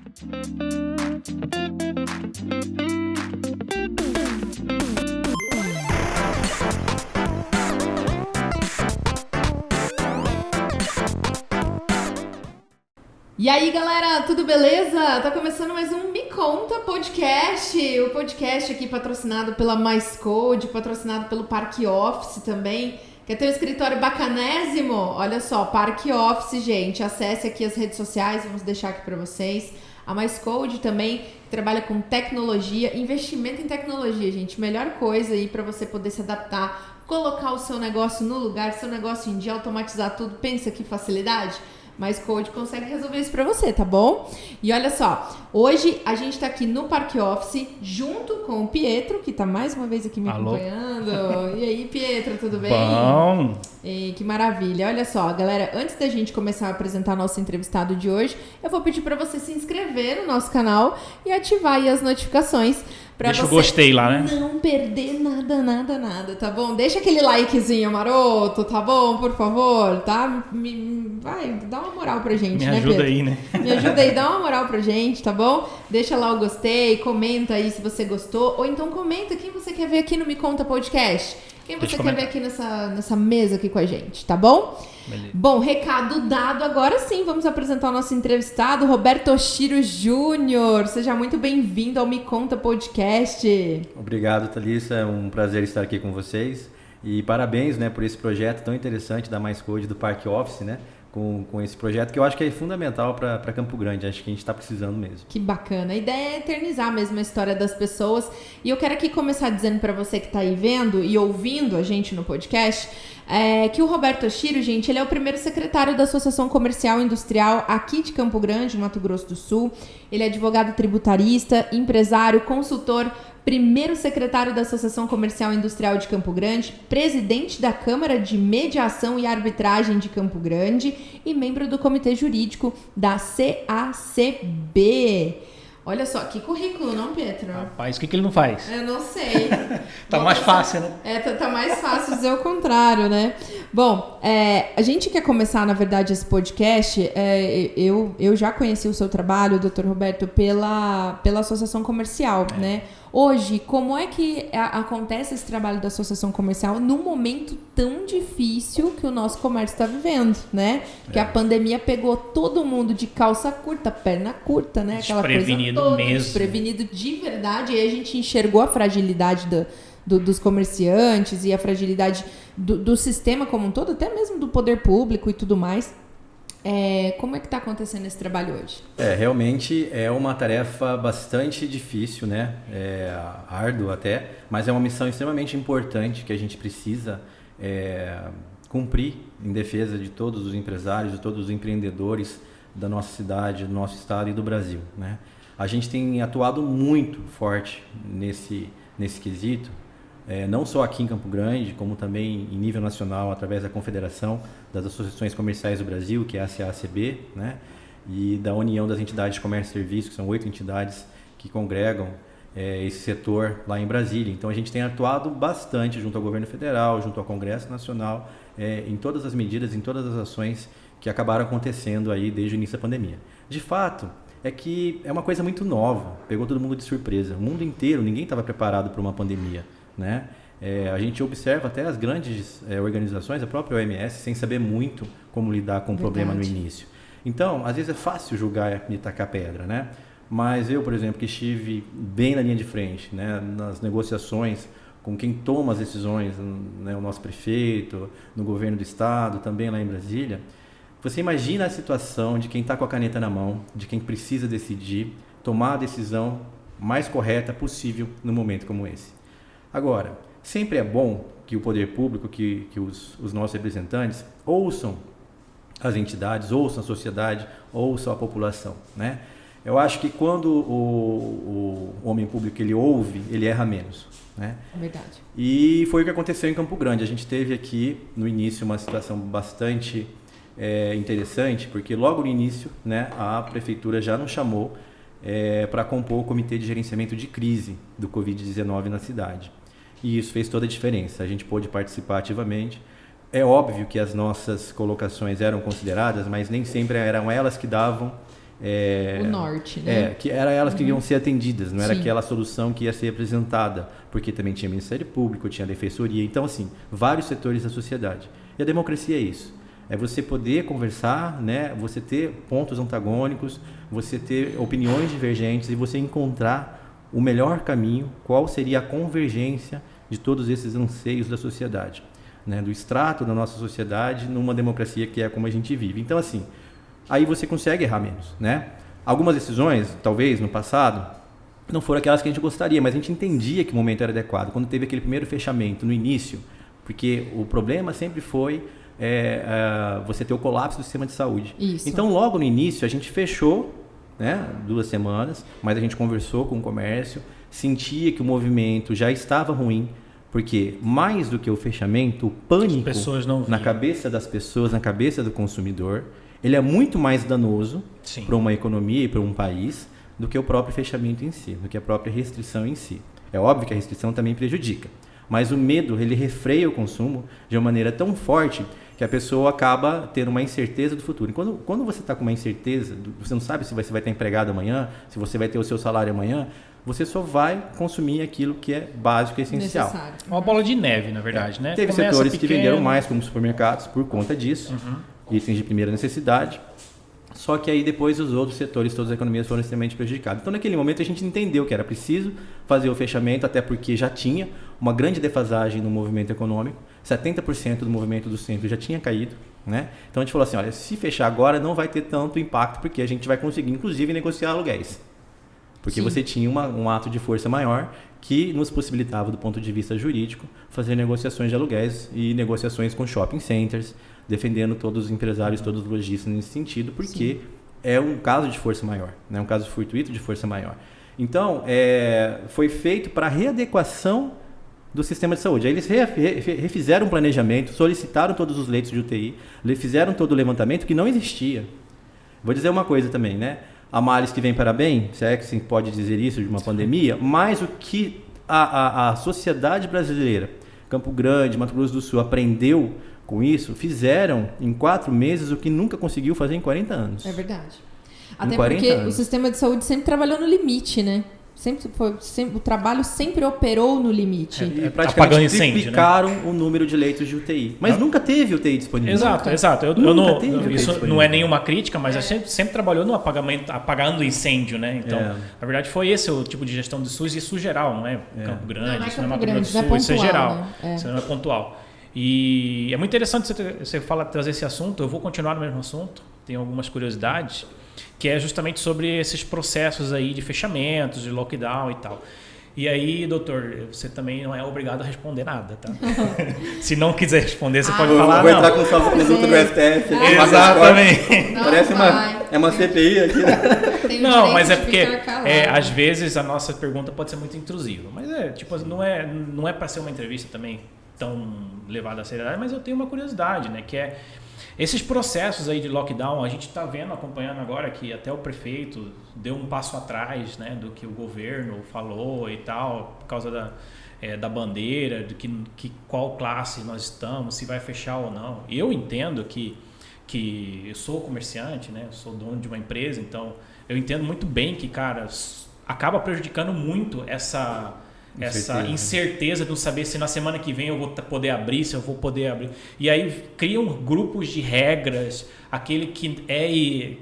E aí, galera, tudo beleza? Tá começando mais um Me Conta Podcast, o podcast aqui patrocinado pela Mais Code, patrocinado pelo Parque Office também. Quer ter um escritório bacanésimo? Olha só, Parque Office, gente, acesse aqui as redes sociais, vamos deixar aqui pra vocês. A Mais Code também trabalha com tecnologia, investimento em tecnologia, gente, melhor coisa aí pra você poder se adaptar, colocar o seu negócio no lugar, seu negócio em dia, automatizar tudo, pensa que facilidade? Mas Code consegue resolver isso pra você, tá bom? E olha só, hoje a gente tá aqui no Parque Office junto com o Pietro, que tá mais uma vez aqui me acompanhando. E aí, Pietro, tudo bem? Bom! E que maravilha. Olha só, galera, antes da gente começar a apresentar nosso entrevistado de hoje, eu vou pedir pra você se inscrever no nosso canal e ativar aí as notificações. Deixa o gostei lá, né? Não perder nada, tá bom? Deixa aquele likezinho maroto, tá bom? Por favor, tá? Vai, dá uma moral pra gente, né, Pedro? Me ajuda aí, né? Me ajuda aí, dá uma moral pra gente, tá bom? Deixa lá o gostei, comenta aí se você gostou, ou então comenta quem você quer ver aqui no Me Conta Podcast. Quem você quer ver aqui nessa mesa aqui com a gente, tá bom? Beleza. Bom, recado dado, agora sim, vamos apresentar o nosso entrevistado, Roberto Oshiro Júnior. Seja muito bem-vindo ao Me Conta Podcast. Obrigado, Thalissa, é um prazer estar aqui com vocês. E parabéns, né, por esse projeto tão interessante da Mais Code do Parque Office, né? Com esse projeto que eu acho que é fundamental para Campo Grande, acho que a gente está precisando mesmo. Que bacana, a ideia é eternizar mesmo a história das pessoas, e eu quero aqui começar dizendo para você que está aí vendo e ouvindo a gente no podcast, que o Roberto Oshiro, gente, ele é o primeiro secretário da Associação Comercial e Industrial aqui de Campo Grande, Mato Grosso do Sul. Ele é advogado tributarista, empresário, consultor, primeiro secretário da Associação Comercial e Industrial de Campo Grande, presidente da Câmara de Mediação e Arbitragem de Campo Grande e membro do Comitê Jurídico da CACB. Olha só, que currículo, não, Pietro? Rapaz, o que ele não faz? Eu não sei. Tá mais fácil, né? Tá mais fácil dizer o contrário, né? Bom, a gente quer começar, na verdade, esse podcast. Eu já conheci o seu trabalho, Dr. Roberto, pela Associação Comercial, né? Hoje, como é que acontece esse trabalho da Associação Comercial num momento tão difícil que o nosso comércio está vivendo, né? Que a pandemia pegou todo mundo de calça curta, perna curta, né? Aquela desprevenido coisa toda, mesmo. Desprevenido de verdade. E aí a gente enxergou a fragilidade dos comerciantes e a fragilidade do sistema como um todo, até mesmo do poder público e tudo mais. Como é que está acontecendo esse trabalho hoje? Realmente é uma tarefa bastante difícil, né? Árdua até, mas é uma missão extremamente importante que a gente precisa cumprir em defesa de todos os empresários, de todos os empreendedores da nossa cidade, do nosso estado e do Brasil, né? A gente tem atuado muito forte nesse quesito, não só aqui em Campo Grande, como também em nível nacional, através da Confederação das Associações Comerciais do Brasil, que é a CACB, né? E da União das Entidades de Comércio e Serviços, que são 8 entidades que congregam esse setor lá em Brasília. Então a gente tem atuado bastante junto ao governo federal, junto ao Congresso Nacional, em todas as medidas, em todas as ações que acabaram acontecendo aí desde o início da pandemia. De fato, é que é uma coisa muito nova, pegou todo mundo de surpresa. O mundo inteiro, ninguém estava preparado para uma pandemia, né? A gente observa até as grandes organizações, a própria OMS, sem saber muito como lidar com o problema no início. Então, às vezes é fácil julgar e tacar pedra, né? Mas eu, por exemplo, que estive bem na linha de frente, né, nas negociações com quem toma as decisões, né, o nosso prefeito, no governo do estado, também lá em Brasília, você imagina a situação de quem está com a caneta na mão, de quem precisa decidir, tomar a decisão mais correta possível num momento como esse. Agora, sempre é bom que o poder público, que os nossos representantes ouçam as entidades, ouçam a sociedade, ouçam a população, né? Eu acho que quando o homem público ele ouve, ele erra menos, né? É verdade. E foi o que aconteceu em Campo Grande. A gente teve aqui no início uma situação bastante interessante, porque logo no início, né, a prefeitura já nos chamou para compor o comitê de gerenciamento de crise do Covid-19 na cidade. E isso fez toda a diferença. A gente pôde participar ativamente. É óbvio que as nossas colocações eram consideradas, mas nem sempre eram elas que davam o norte, né? Que era elas que iam ser atendidas, não era aquela solução que ia ser apresentada, porque também tinha Ministério Público, tinha Defensoria, então assim, vários setores da sociedade. E a democracia é isso, é você poder conversar, né? Você ter pontos antagônicos, você ter opiniões divergentes e você encontrar o melhor caminho, qual seria a convergência de todos esses anseios da sociedade, né? Do extrato da nossa sociedade numa democracia que é como a gente vive. Então assim, aí você consegue errar menos, né? Algumas decisões, talvez, no passado, não foram aquelas que a gente gostaria, mas a gente entendia que o momento era adequado. Quando teve aquele primeiro fechamento, no início, porque o problema sempre foi você ter o colapso do sistema de saúde. Isso. Então, logo no início, a gente fechou, né, 2 semanas, mas a gente conversou com o comércio, sentia que o movimento já estava ruim, porque mais do que o fechamento, o pânico na cabeça das pessoas, na cabeça do consumidor, ele é muito mais danoso para uma economia e para um país do que o próprio fechamento em si, do que a própria restrição em si. É óbvio que a restrição também prejudica, mas o medo, ele refreia o consumo de uma maneira tão forte que a pessoa acaba tendo uma incerteza do futuro. E quando você está com uma incerteza, você não sabe se você vai estar empregado amanhã, se você vai ter o seu salário amanhã, você só vai consumir aquilo que é básico e essencial. Necessário. Uma bola de neve, na verdade, né? Teve setores que venderam mais, como supermercados, por conta disso, itens de primeira necessidade. Só que aí depois os outros setores, todas as economias foram extremamente prejudicados. Então naquele momento a gente entendeu que era preciso fazer o fechamento, até porque já tinha uma grande defasagem no movimento econômico, 70% do movimento do centro já tinha caído, né? Então a gente falou assim, olha, se fechar agora não vai ter tanto impacto, porque a gente vai conseguir inclusive negociar aluguéis. Porque você tinha um ato de força maior que nos possibilitava, do ponto de vista jurídico, fazer negociações de aluguéis e negociações com shopping centers, defendendo todos os empresários, todos os lojistas nesse sentido, porque é um caso de força maior, né? Um caso fortuito de força maior. Então, foi feito para a readequação do sistema de saúde. Aí eles refizeram um planejamento, solicitaram todos os leitos de UTI, fizeram todo o levantamento que não existia. Vou dizer uma coisa também, né? A males que vem para bem, se é que se pode dizer isso de uma pandemia, mas o que a sociedade brasileira, Campo Grande, Mato Grosso do Sul, aprendeu com isso, fizeram em 4 meses o que nunca conseguiu fazer em 40 anos. É verdade. Até porque o sistema de saúde sempre trabalhou no limite, né? O trabalho sempre operou no limite. Praticamente triplicaram o número de leitos de UTI. Mas nunca teve UTI disponível. Exato. Isso não é nenhuma crítica, mas a gente sempre trabalhou no apagando incêndio, né? Então, na verdade, foi esse o tipo de gestão do SUS, e isso geral, não é Campo Grande, isso não é Mato Grosso do Sul, isso é geral. Né? Isso não é pontual. E é muito interessante você trazer esse assunto. Eu vou continuar no mesmo assunto, tenho algumas curiosidades, que é justamente sobre esses processos aí de fechamentos, de lockdown e tal. E aí, doutor, você também não é obrigado a responder nada, tá? Se não quiser responder, você pode falar, vou entrar com salvo-conduto do STF. Exatamente. Parece uma CPI aqui, né? Não, mas é porque às vezes a nossa pergunta pode ser muito intrusiva. Mas não é para ser uma entrevista também tão levada a seriedade, mas eu tenho uma curiosidade, né? Que é esses processos aí de lockdown. A gente está acompanhando agora que até o prefeito deu um passo atrás, né, do que o governo falou e tal, por causa da bandeira, de qual classe nós estamos, se vai fechar ou não. E eu entendo que eu sou comerciante, né, eu sou dono de uma empresa, então eu entendo muito bem que, cara, acaba prejudicando muito essa incerteza de não saber se na semana que vem eu vou poder abrir, se eu vou poder abrir. E aí criam grupos de regras, aquele que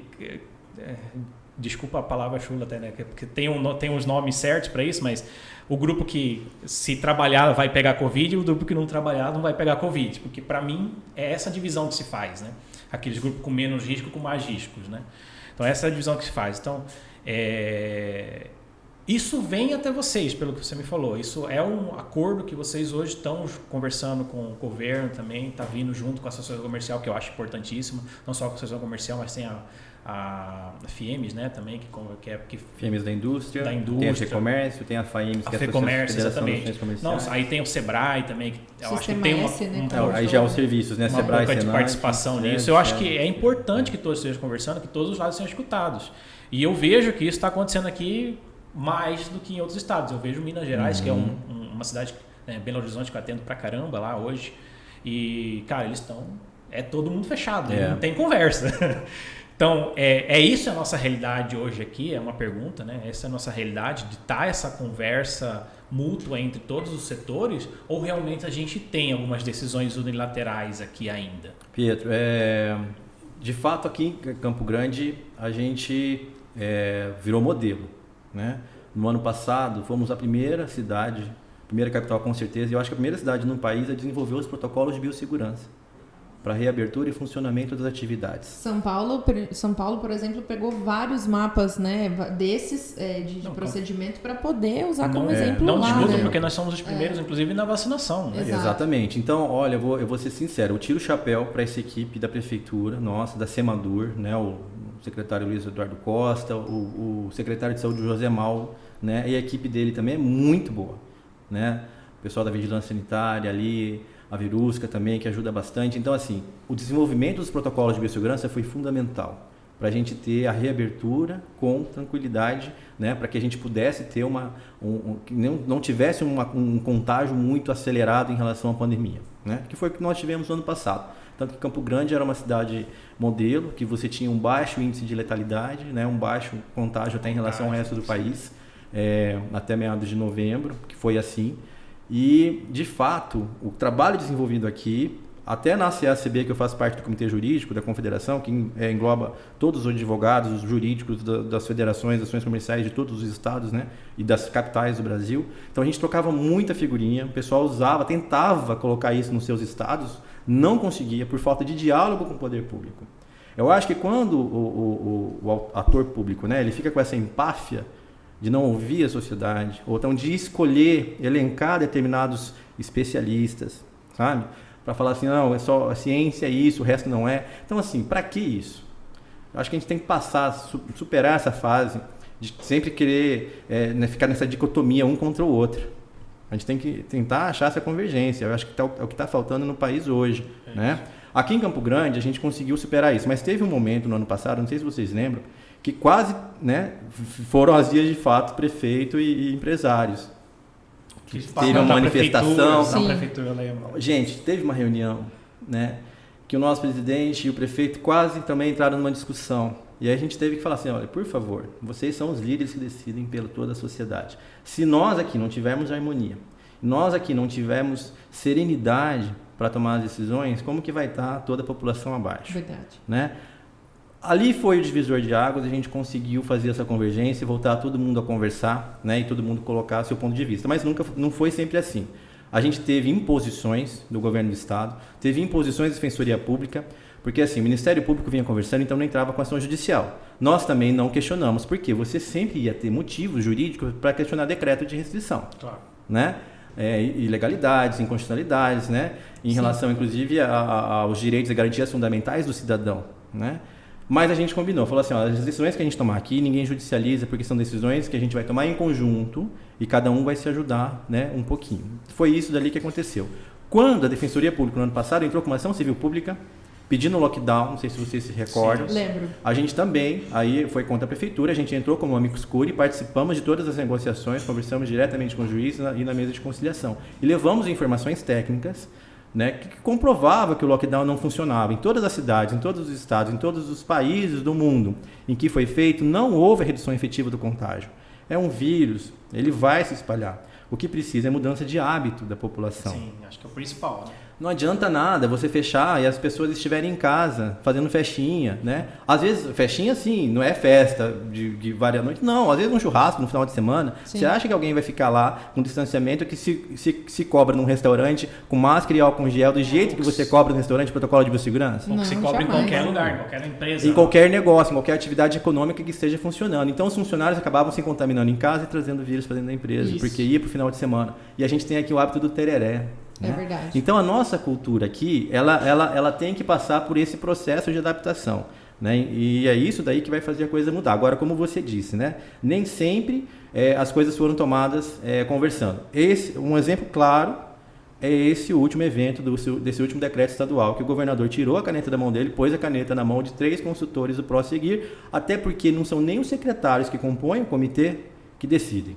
desculpa a palavra chula até, né? Porque tem uns nomes certos para isso, mas o grupo que se trabalhar vai pegar Covid e o grupo que não trabalhar não vai pegar Covid. Porque para mim é essa divisão que se faz, né? Aqueles grupos com menos risco com mais riscos, né? Então essa é a divisão que se faz. Então, isso vem até vocês, pelo que você me falou. Isso é um acordo que vocês hoje estão conversando com o governo também, está vindo junto com a associação comercial, que eu acho importantíssima. Não só com a associação comercial, mas tem a FIEMES, né, também, que FIEMES da indústria, tem a FEComércio, tem a FAEMES, que é a FEComércio, exatamente. Não, aí tem o SEBRAE também, que eu acho que tem aí já os serviços, né, SEBRAE, pouca de participação nisso. Eu acho que é importante que todos estejam conversando, que todos os lados sejam escutados. E eu vejo que isso está acontecendo aqui mais do que em outros estados. Eu vejo Minas Gerais, que é uma cidade, né, Belo Horizonte, que eu atendo pra caramba lá hoje. E, cara, eles estão... É todo mundo fechado, não tem conversa. Então, isso a nossa realidade hoje aqui? É uma pergunta, né? Essa é a nossa realidade de estar essa conversa mútua entre todos os setores? Ou realmente a gente tem algumas decisões unilaterais aqui ainda? Pietro, de fato aqui em Campo Grande a gente virou modelo, né? No ano passado fomos a primeira cidade, primeira capital com certeza, e eu acho que a primeira cidade no país a desenvolver os protocolos de biossegurança para reabertura e funcionamento das atividades. São Paulo, por exemplo, pegou vários mapas, né, desses de procedimento para poder usar como exemplo não lá. discuta, né? porque nós somos os primeiros, inclusive, na vacinação. Né? Exatamente. Então, olha, eu vou ser sincero, eu tiro o chapéu para essa equipe da prefeitura, nossa, da Semadur, né, o secretário Luiz Eduardo Costa, o secretário de saúde José Mal, né, e a equipe dele também é muito boa, né? O pessoal da vigilância sanitária ali, a Virusca também, que ajuda bastante. Então, assim, o desenvolvimento dos protocolos de biossegurança foi fundamental para a gente ter a reabertura com tranquilidade, né? Para que a gente pudesse ter que não tivesse um contágio muito acelerado em relação à pandemia, né? Que foi o que nós tivemos no ano passado. Tanto que Campo Grande era uma cidade modelo, que você tinha um baixo índice de letalidade, né? Um baixo contágio até em relação ao resto do país, até meados de novembro, que foi assim. E, de fato, o trabalho desenvolvido aqui, até na CACB, que eu faço parte do Comitê Jurídico da Confederação, que engloba todos os advogados, os jurídicos das federações, ações comerciais de todos os estados, né, e das capitais do Brasil. Então, a gente trocava muita figurinha, o pessoal tentava colocar isso nos seus estados, não conseguia, por falta de diálogo com o poder público. Eu acho que quando o ator público, né, ele fica com essa empáfia de não ouvir a sociedade, ou então de escolher, elencar determinados especialistas, sabe? Para falar assim, não, é só a ciência é isso, o resto não é. Então, assim, para que isso? Eu acho que a gente tem que superar essa fase de sempre querer ficar nessa dicotomia um contra o outro. A gente tem que tentar achar essa convergência. Eu acho que é o que está faltando no país hoje, né? Aqui em Campo Grande, a gente conseguiu superar isso, mas teve um momento no ano passado, não sei se vocês lembram, que quase, né, foram as vias de fato prefeito e empresários. Teve uma manifestação. Na prefeitura, eu lembro. Gente, teve uma reunião, né, que o nosso presidente e o prefeito quase também entraram numa discussão. E aí a gente teve que falar assim, olha, por favor, vocês são os líderes que decidem pela toda a sociedade. Se nós aqui não tivermos harmonia, nós aqui não tivermos serenidade para tomar as decisões, como que vai estar toda a população abaixo? Verdade. Né? Ali foi o divisor de águas, a gente conseguiu fazer essa convergência, voltar todo mundo a conversar, né, e todo mundo colocar seu ponto de vista. Mas não foi sempre assim. A gente teve imposições do governo do estado, teve imposições da Defensoria Pública, porque assim, o Ministério Público vinha conversando, então não entrava com ação judicial. Nós também não questionamos, porque você sempre ia ter motivos jurídicos para questionar decreto de restrição. Claro. Né? Ilegalidades, inconstitucionalidades, né? Em relação, inclusive, aos direitos e garantias fundamentais do cidadão, né? Mas a gente combinou, falou assim, ó, as decisões que a gente tomar aqui, ninguém judicializa, porque são decisões que a gente vai tomar em conjunto e cada um vai se ajudar, né, um pouquinho. Foi isso dali que aconteceu. Quando a Defensoria Pública, no ano passado, entrou com uma ação civil pública, pedindo lockdown, não sei se vocês se recordam. Sim, lembro. A gente também, aí foi contra a prefeitura, a gente entrou como amicus curiae, participamos de todas as negociações, conversamos diretamente com o juiz e na mesa de conciliação. E levamos informações técnicas, né, que comprovava que o lockdown não funcionava. Em todas as cidades, em todos os estados, em todos os países do mundo em que foi feito, não houve a redução efetiva do contágio. É um vírus, ele vai se espalhar. O que precisa é mudança de hábito da população. Sim, acho que é o principal, né? Não adianta nada você fechar e as pessoas estiverem em casa fazendo festinha, né? Às vezes, festinha sim, não é festa de várias noites, não. Às vezes um churrasco no final de semana. Sim. Você acha que alguém vai ficar lá com distanciamento que se cobra num restaurante com máscara e álcool em gel do jeito que você cobra no restaurante, protocolo de biossegurança? Ou que se cobra jamais. Em qualquer lugar, em qualquer empresa. Em qualquer negócio, em qualquer atividade econômica que esteja funcionando. Então os funcionários acabavam se contaminando em casa e trazendo vírus para dentro da empresa, Isso. porque ia para o final de semana. E a gente tem aqui o hábito do tereré. É verdade. Então a nossa cultura aqui, ela tem que passar por esse processo de adaptação, né? E é isso daí que vai fazer a coisa mudar. Agora, como você disse, né? Nem sempre as coisas foram tomadas conversando. Um exemplo claro é esse último evento desse último decreto estadual, que o governador tirou a caneta da mão dele, pôs a caneta na mão de 3 consultores do Prosseguir, até porque não são nem os secretários que compõem o comitê que decidem.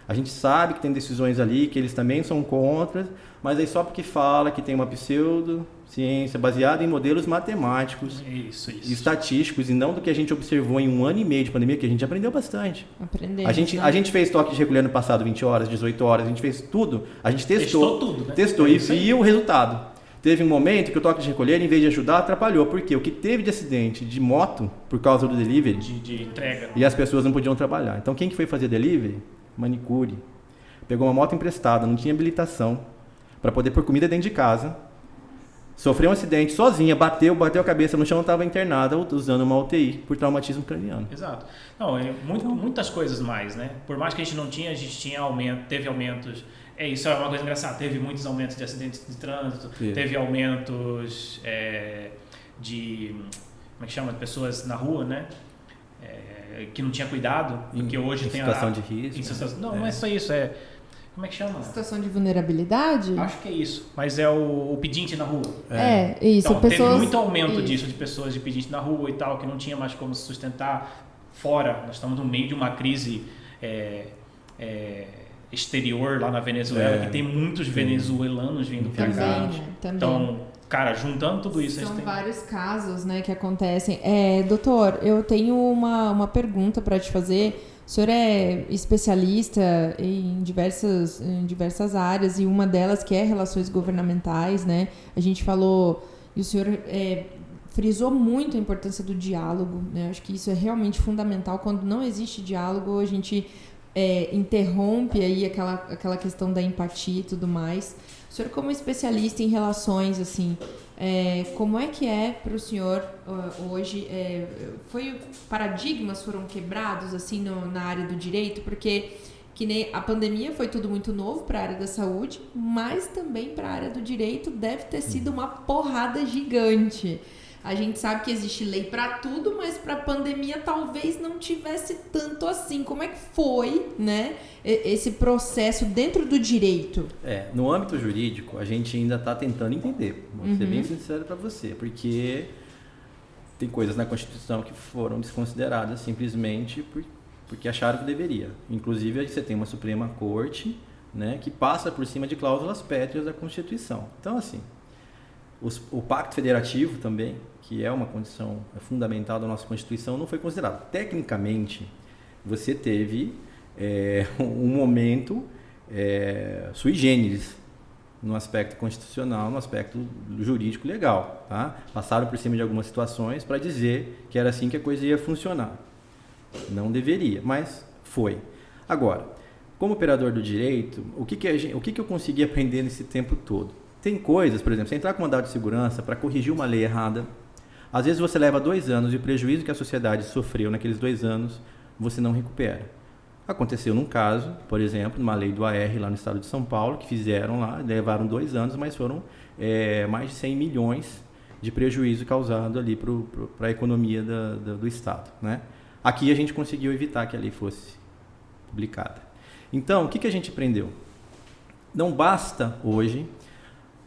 A gente sabe que tem decisões ali que eles também são contra, mas aí só porque fala que tem uma pseudociência baseada em modelos matemáticos e estatísticos, e não do que a gente observou em 1 ano e meio de pandemia, que a gente aprendeu bastante. A gente fez toque de recolher no passado 20 horas, 18 horas, a gente fez tudo, a gente testou tudo, né? Testou e viu o resultado. Teve um momento que o toque de recolher, em vez de ajudar, atrapalhou. Por quê? O que teve de acidente de moto, por causa do delivery, de entrega, e as pessoas não podiam trabalhar. Então, quem que foi fazer delivery? Manicure. Pegou uma moto emprestada, não tinha habilitação, para poder pôr comida dentro de casa. Sofreu um acidente sozinha, bateu a cabeça no chão, estava internada usando uma UTI por traumatismo craniano. Exato. Não, muitas coisas mais, né? Por mais que a gente tinha teve aumentos. Isso é uma coisa engraçada. Teve muitos aumentos de acidentes de trânsito, teve aumentos de, como é que chama, de pessoas na rua, né? Que não tinha cuidado, porque hoje tem situação de risco. Não é só isso, como é que chama? Situação de vulnerabilidade? Acho que é isso, mas é o pedinte na rua. Isso. Então, teve muito aumento disso, de pessoas de pedinte na rua e tal, que não tinha mais como se sustentar fora. Nós estamos no meio de uma crise exterior lá na Venezuela, que tem muitos venezuelanos vindo para cá. Né? Também. Então, cara, juntando tudo isso... São vários casos, né, que acontecem. Doutor, eu tenho uma pergunta para te fazer. O senhor é especialista em diversas áreas, e uma delas que é relações governamentais, né? A gente falou, e o senhor frisou muito a importância do diálogo, né? Acho que isso é realmente fundamental. Quando não existe diálogo, a gente interrompe aí aquela questão da empatia e tudo mais. O senhor, como especialista em relações, assim, como é que para o senhor hoje, paradigmas foram quebrados assim na área do direito? Porque que nem a pandemia foi tudo muito novo para a área da saúde, mas também para a área do direito deve ter sido uma porrada gigante. A gente sabe que existe lei para tudo, mas para a pandemia talvez não tivesse tanto assim. Como é que foi, né, esse processo dentro do direito? No âmbito jurídico, a gente ainda está tentando entender. Vou ser bem sincero para você, porque tem coisas na Constituição que foram desconsideradas simplesmente porque acharam que deveria. Inclusive, você tem uma Suprema Corte, né, que passa por cima de cláusulas pétreas da Constituição. Então, assim, o Pacto Federativo também, que é uma condição fundamental da nossa Constituição, não foi considerado. Tecnicamente, você teve um momento sui generis no aspecto constitucional, no aspecto jurídico legal. Tá? Passaram por cima de algumas situações para dizer que era assim que a coisa ia funcionar. Não deveria, mas foi. Agora, como operador do direito, o que eu consegui aprender nesse tempo todo? Tem coisas, por exemplo, você entrar com mandado de segurança para corrigir uma lei errada, às vezes você leva 2 anos e o prejuízo que a sociedade sofreu naqueles 2 anos, você não recupera. Aconteceu num caso, por exemplo, numa lei do AR lá no estado de São Paulo, que fizeram lá, levaram 2 anos, mas foram mais de 100 milhões de prejuízo causado ali para a economia do estado, né? Aqui a gente conseguiu evitar que a lei fosse publicada. Então, o que a gente aprendeu? Não basta hoje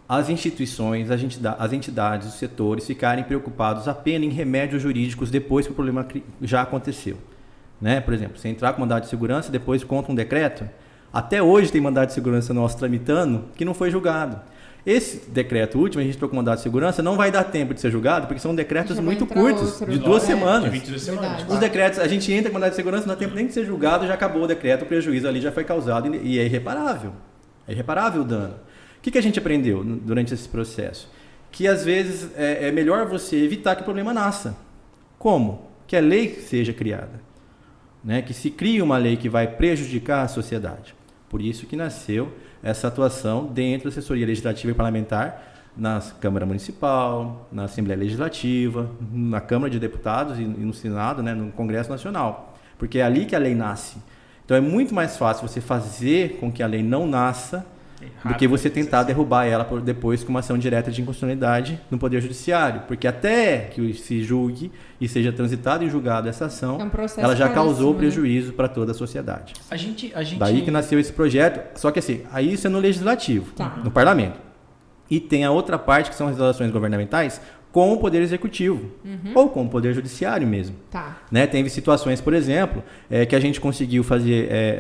as instituições, as entidades, os setores ficarem preocupados apenas em remédios jurídicos depois que o problema já aconteceu. Né? Por exemplo, você entrar com mandado de segurança, depois contra um decreto, até hoje tem mandado de segurança nosso tramitando que não foi julgado. Esse decreto último, a gente entrou com mandado de segurança, não vai dar tempo de ser julgado, porque são decretos muito curtos, de 2 semanas. De 22 semanas. Os decretos, a gente entra com mandado de segurança, não dá tempo nem de ser julgado, já acabou o decreto, o prejuízo ali já foi causado e é irreparável. É irreparável o dano. O que a gente aprendeu durante esse processo? Que às vezes é melhor você evitar que o problema nasça. Como? Que a lei seja criada. Né? Que se crie uma lei que vai prejudicar a sociedade. Por isso que nasceu essa atuação dentro da assessoria legislativa e parlamentar, na Câmara Municipal, na Assembleia Legislativa, na Câmara de Deputados e no Senado, né? No Congresso Nacional. Porque é ali que a lei nasce. Então é muito mais fácil você fazer com que a lei não nasça do que você tentar derrubar ela depois com uma ação direta de inconstitucionalidade no Poder Judiciário. Porque até que se julgue e seja transitada e julgada essa ação, ela já causou prejuízo para toda a sociedade. Daí que nasceu esse projeto. Só que assim, aí isso é no Legislativo, no Parlamento. E tem a outra parte, que são as relações governamentais, com o Poder Executivo ou com o Poder Judiciário mesmo. Tá. Né? Teve situações, por exemplo, que a gente conseguiu fazer,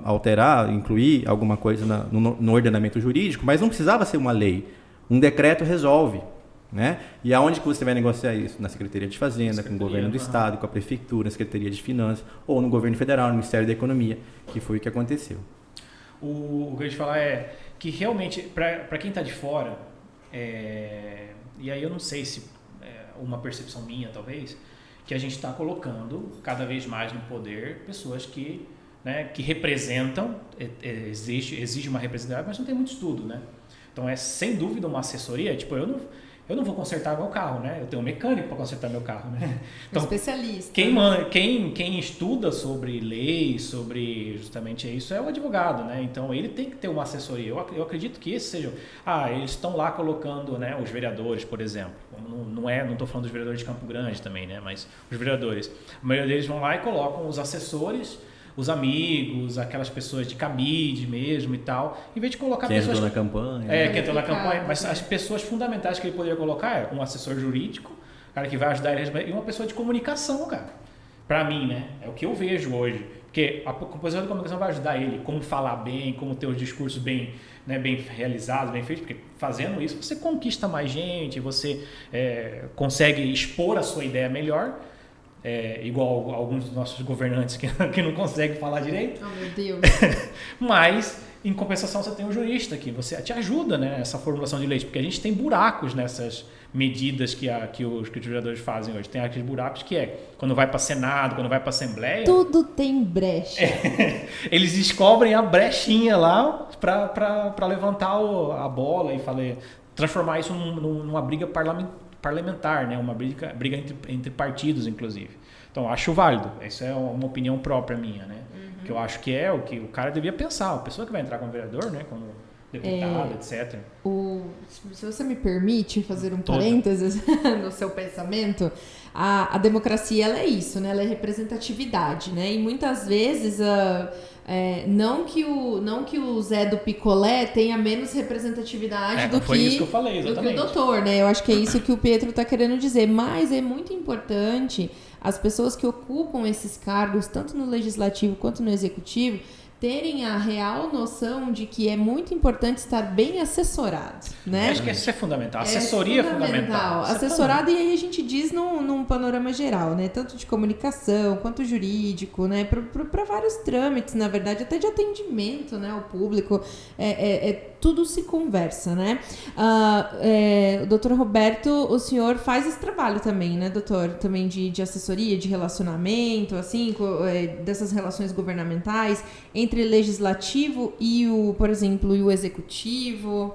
alterar, incluir alguma coisa no ordenamento jurídico, mas não precisava ser uma lei. Um decreto resolve. Né? E aonde que você vai negociar isso? Na Secretaria de Fazenda, com o Governo do Estado, com a Prefeitura, na Secretaria de Finanças, ou no Governo Federal, no Ministério da Economia, que foi o que aconteceu. O que eu ia te falar é que realmente, para quem está de fora, e aí eu não sei se uma percepção minha talvez, que a gente está colocando cada vez mais no poder pessoas que representam, exige uma representatividade, mas não tem muito estudo, né? Então é sem dúvida uma assessoria, tipo, eu não vou consertar meu carro, né? Eu tenho um mecânico para consertar meu carro, né? Então, especialista. Quem estuda sobre leis, sobre justamente isso, é o advogado, né? Então, ele tem que ter uma assessoria. Eu acredito que esse seja... eles estão lá colocando, né, os vereadores, por exemplo. Não estou falando dos vereadores de Campo Grande também, né? Mas os vereadores. A maioria deles vão lá e colocam os assessores, os amigos, aquelas pessoas de cabide mesmo e tal, em vez de colocar quem pessoas... entrou na campanha. Quem entrou na campanha, mas as pessoas fundamentais que ele poderia colocar é um assessor jurídico, cara que vai ajudar ele, e uma pessoa de comunicação, cara. Pra mim, né? É o que eu vejo hoje. Porque a composição de comunicação vai ajudar ele, como falar bem, como ter os discursos bem, né, bem realizados, bem feitos, porque fazendo isso você conquista mais gente, você consegue expor a sua ideia melhor. Igual alguns dos nossos governantes que não conseguem falar direito. Oh, meu Deus. Mas, em compensação, você tem um jurista que você te ajuda, né, nessa formulação de leis, porque a gente tem buracos nessas medidas que os vereadores fazem hoje. Tem aqueles buracos que quando vai para Senado, quando vai para Assembleia... Tudo tem brecha. Eles descobrem a brechinha lá para levantar a bola e transformar isso numa briga parlamentar, né? Uma briga entre partidos, inclusive. Então, acho válido. Isso é uma opinião própria minha, né? Que eu acho que é o que o cara devia pensar. A pessoa que vai entrar como vereador, né? Como deputado, etc. Se você me permite fazer um parênteses no seu pensamento, a democracia ela é isso, né? Ela é representatividade, né? E muitas vezes não que o Zé do Picolé tenha menos representatividade do que isso que eu falei, exatamente. Do que o doutor, né? Eu acho que é isso que o Pietro está querendo dizer. Mas é muito importante as pessoas que ocupam esses cargos, tanto no legislativo quanto no executivo, terem a real noção de que é muito importante estar bem assessorado, né? Eu acho que isso é fundamental. Assessoria é fundamental. Assessorado, e aí a gente diz num panorama geral, né? Tanto de comunicação quanto jurídico, né? Para vários trâmites, na verdade, até de atendimento, né? Ao público. Tudo se conversa, né? Doutor Roberto, o senhor faz esse trabalho também, né, doutor? Também de assessoria, de relacionamento, assim, dessas relações governamentais entre legislativo e por exemplo, o executivo?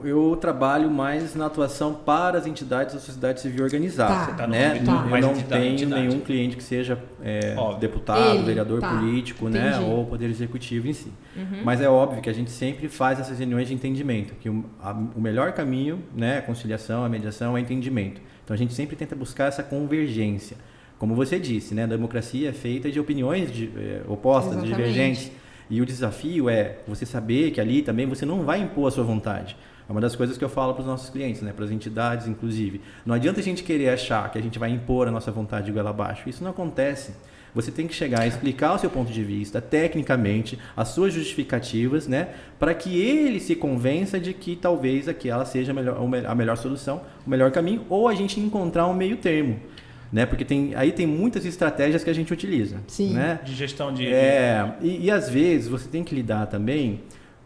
Eu trabalho mais na atuação para as entidades da sociedade civil organizada. Tá. Né? Eu não tenho nenhum cliente que seja deputado, vereador político, né? Ou poder executivo em si. Mas é óbvio que a gente sempre faz essas reuniões de entendimento, que o melhor caminho, né, a conciliação, a mediação, é entendimento. Então a gente sempre tenta buscar essa convergência. Como você disse, né, a democracia é feita de opiniões opostas, exatamente, divergentes. E o desafio é você saber que ali também você não vai impor a sua vontade. É uma das coisas que eu falo para os nossos clientes, né, para as entidades, inclusive. Não adianta a gente querer achar que a gente vai impor a nossa vontade de goela abaixo. Isso não acontece. Você tem que chegar a explicar o seu ponto de vista, tecnicamente, as suas justificativas, né, para que ele se convença de que talvez aquela seja a melhor solução, o melhor caminho, ou a gente encontrar um meio termo. Né? Porque aí tem muitas estratégias que a gente utiliza. Sim. Né? De gestão de... E às vezes você tem que lidar também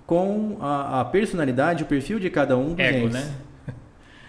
com a personalidade, o perfil de cada um dos entes. Né?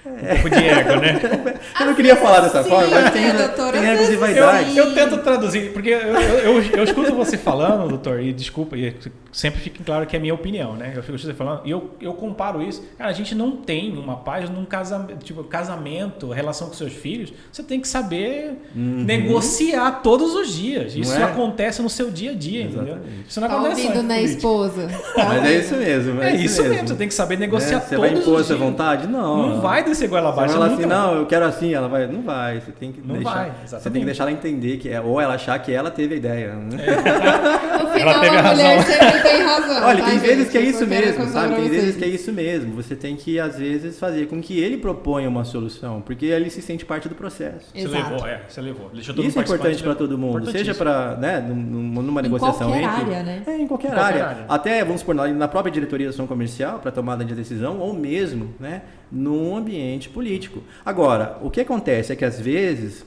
Um pouco de ego, né? Eu não queria falar dessa forma, mas tem egos e vaidade. Eu tento traduzir, porque eu escuto você falando, doutor, e desculpa, e sempre fica claro que é a minha opinião, né? Eu fico você falando, e eu comparo isso. Cara, a gente não tem uma paz num casamento, relação com seus filhos, você tem que saber negociar todos os dias. Isso acontece no seu dia a dia, entendeu? Isso não acontece ouvindo na esposa. Mas é isso mesmo. É isso mesmo, você tem que saber negociar todos os dias. Você vai impor essa vontade? Não. Não vai desse ser goela abaixo. Ela assim, não, eu quero assim, ela vai, não vai, você tem que não deixar, vai, exatamente. você tem que deixar ela entender que ou ela achar que ela teve a ideia. No final, ela teve a mulher razão. sempre tem razão. Olha, tá, tem vezes gente? que é isso mesmo, Contar sabe? pra Tem vezes vocês. que é isso mesmo. Você tem que, às vezes, fazer com que ele proponha uma solução, porque ele se sente parte do processo. Você levou. Deixou todo Isso é importante para levou. todo mundo, seja para, né, numa negociação qualquer entre... área, né? Em qualquer área. Até, vamos supor, na própria diretoria de ação comercial, para tomada de decisão, ou mesmo, né, num ambiente político. Agora, o que acontece é que, às vezes,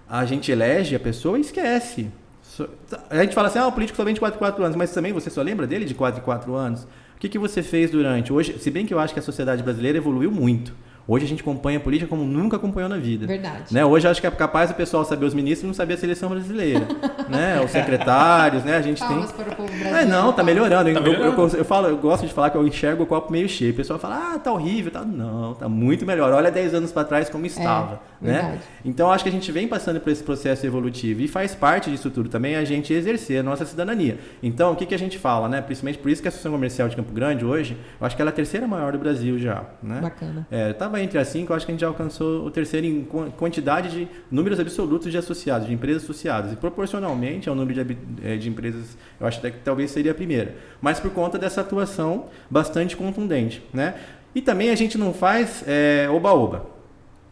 a gente elege a pessoa e esquece. A gente fala assim, o político só vem de 4 em 4 anos, mas também você só lembra dele de 4 em 4 anos? O que você fez durante? Hoje, se bem que eu acho que a sociedade brasileira evoluiu muito. Hoje a gente acompanha a política como nunca acompanhou na vida. Verdade. Né? Hoje acho que é capaz o pessoal saber os ministros e não saber a seleção brasileira. Né? Os secretários, né? A gente Palmas tem... para o povo brasileiro. Não, tá melhorando. Tá melhorando. Eu gosto de falar que eu enxergo o copo meio cheio. O pessoal fala, tá horrível. Tá... Não, tá muito melhor. Olha 10 anos para trás como estava. Né? Então acho que a gente vem passando por esse processo evolutivo e faz parte disso tudo também a gente exercer a nossa cidadania. Então, o que a gente fala, né? Principalmente por isso que a Associação Comercial de Campo Grande hoje, eu acho que ela é a terceira maior do Brasil já. Né? Bacana. Tava entre as 5, eu acho que a gente já alcançou o terceiro em quantidade de números absolutos de associados, de empresas associadas. E proporcionalmente ao número de empresas, eu acho que talvez seria a primeira. Mas por conta dessa atuação bastante contundente. Né? E também a gente não faz oba-oba.